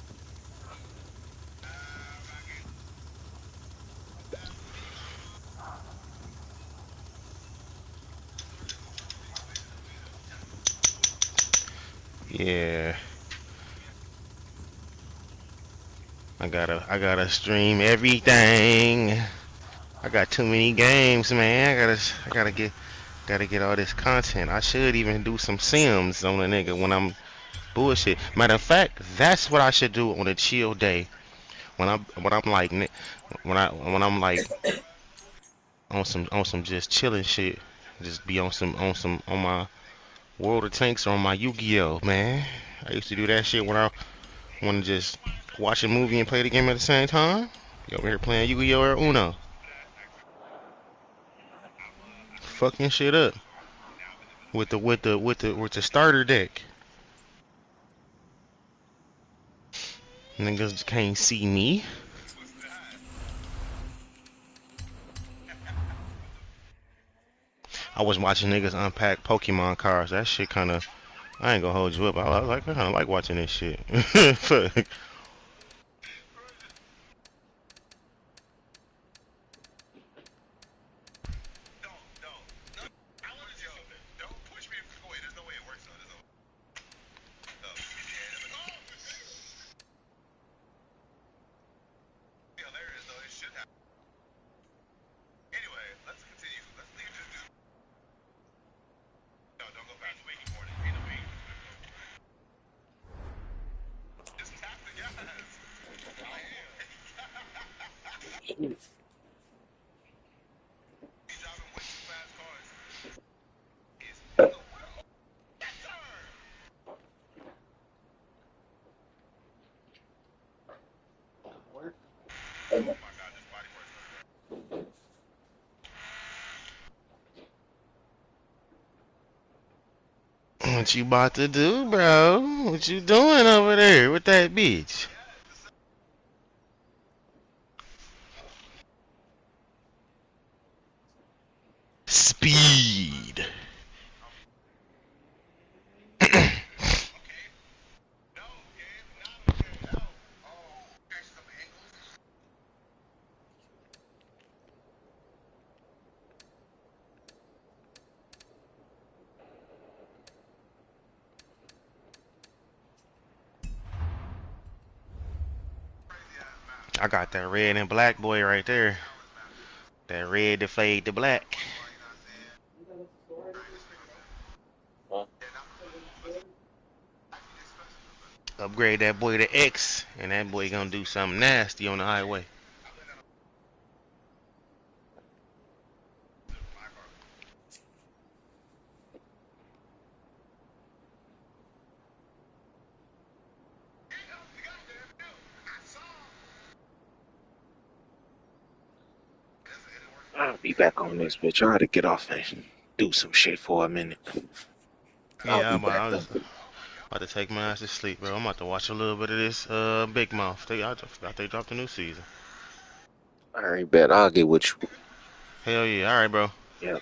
Yeah. I gotta stream everything. I got too many games, man. Gotta get all this content. I should even do some Sims on a nigga when I'm bullshit. Matter of fact, that's what I should do on a chill day. When I'm like on some just chilling shit. Just be on my World of Tanks or on my Yu-Gi-Oh, man. I used to do that shit when I want to just watch a movie and play the game at the same time. You over here playing Yu-Gi-Oh or Uno. Fucking shit up with the starter deck. Niggas can't see me. I was watching niggas unpack Pokemon cards. That shit kind of, I ain't gonna hold you up. I kind of like watching this shit. Fuck. What you about to do, bro? What you doing over there with that bitch? Speed. I got that red and black boy right there. That red to fade to black. Upgrade that boy to X, and that boy gonna do something nasty on the highway. I'll be back on this bitch. I gotta get off and do some shit for a minute. I'll Yeah, be I'm back though. about to take my ass to sleep, bro. I'm about to watch a little bit of this Big Mouth. I forgot they dropped a new season. Alright, bet. I'll get with you. Hell yeah. All right, bro. Yeah.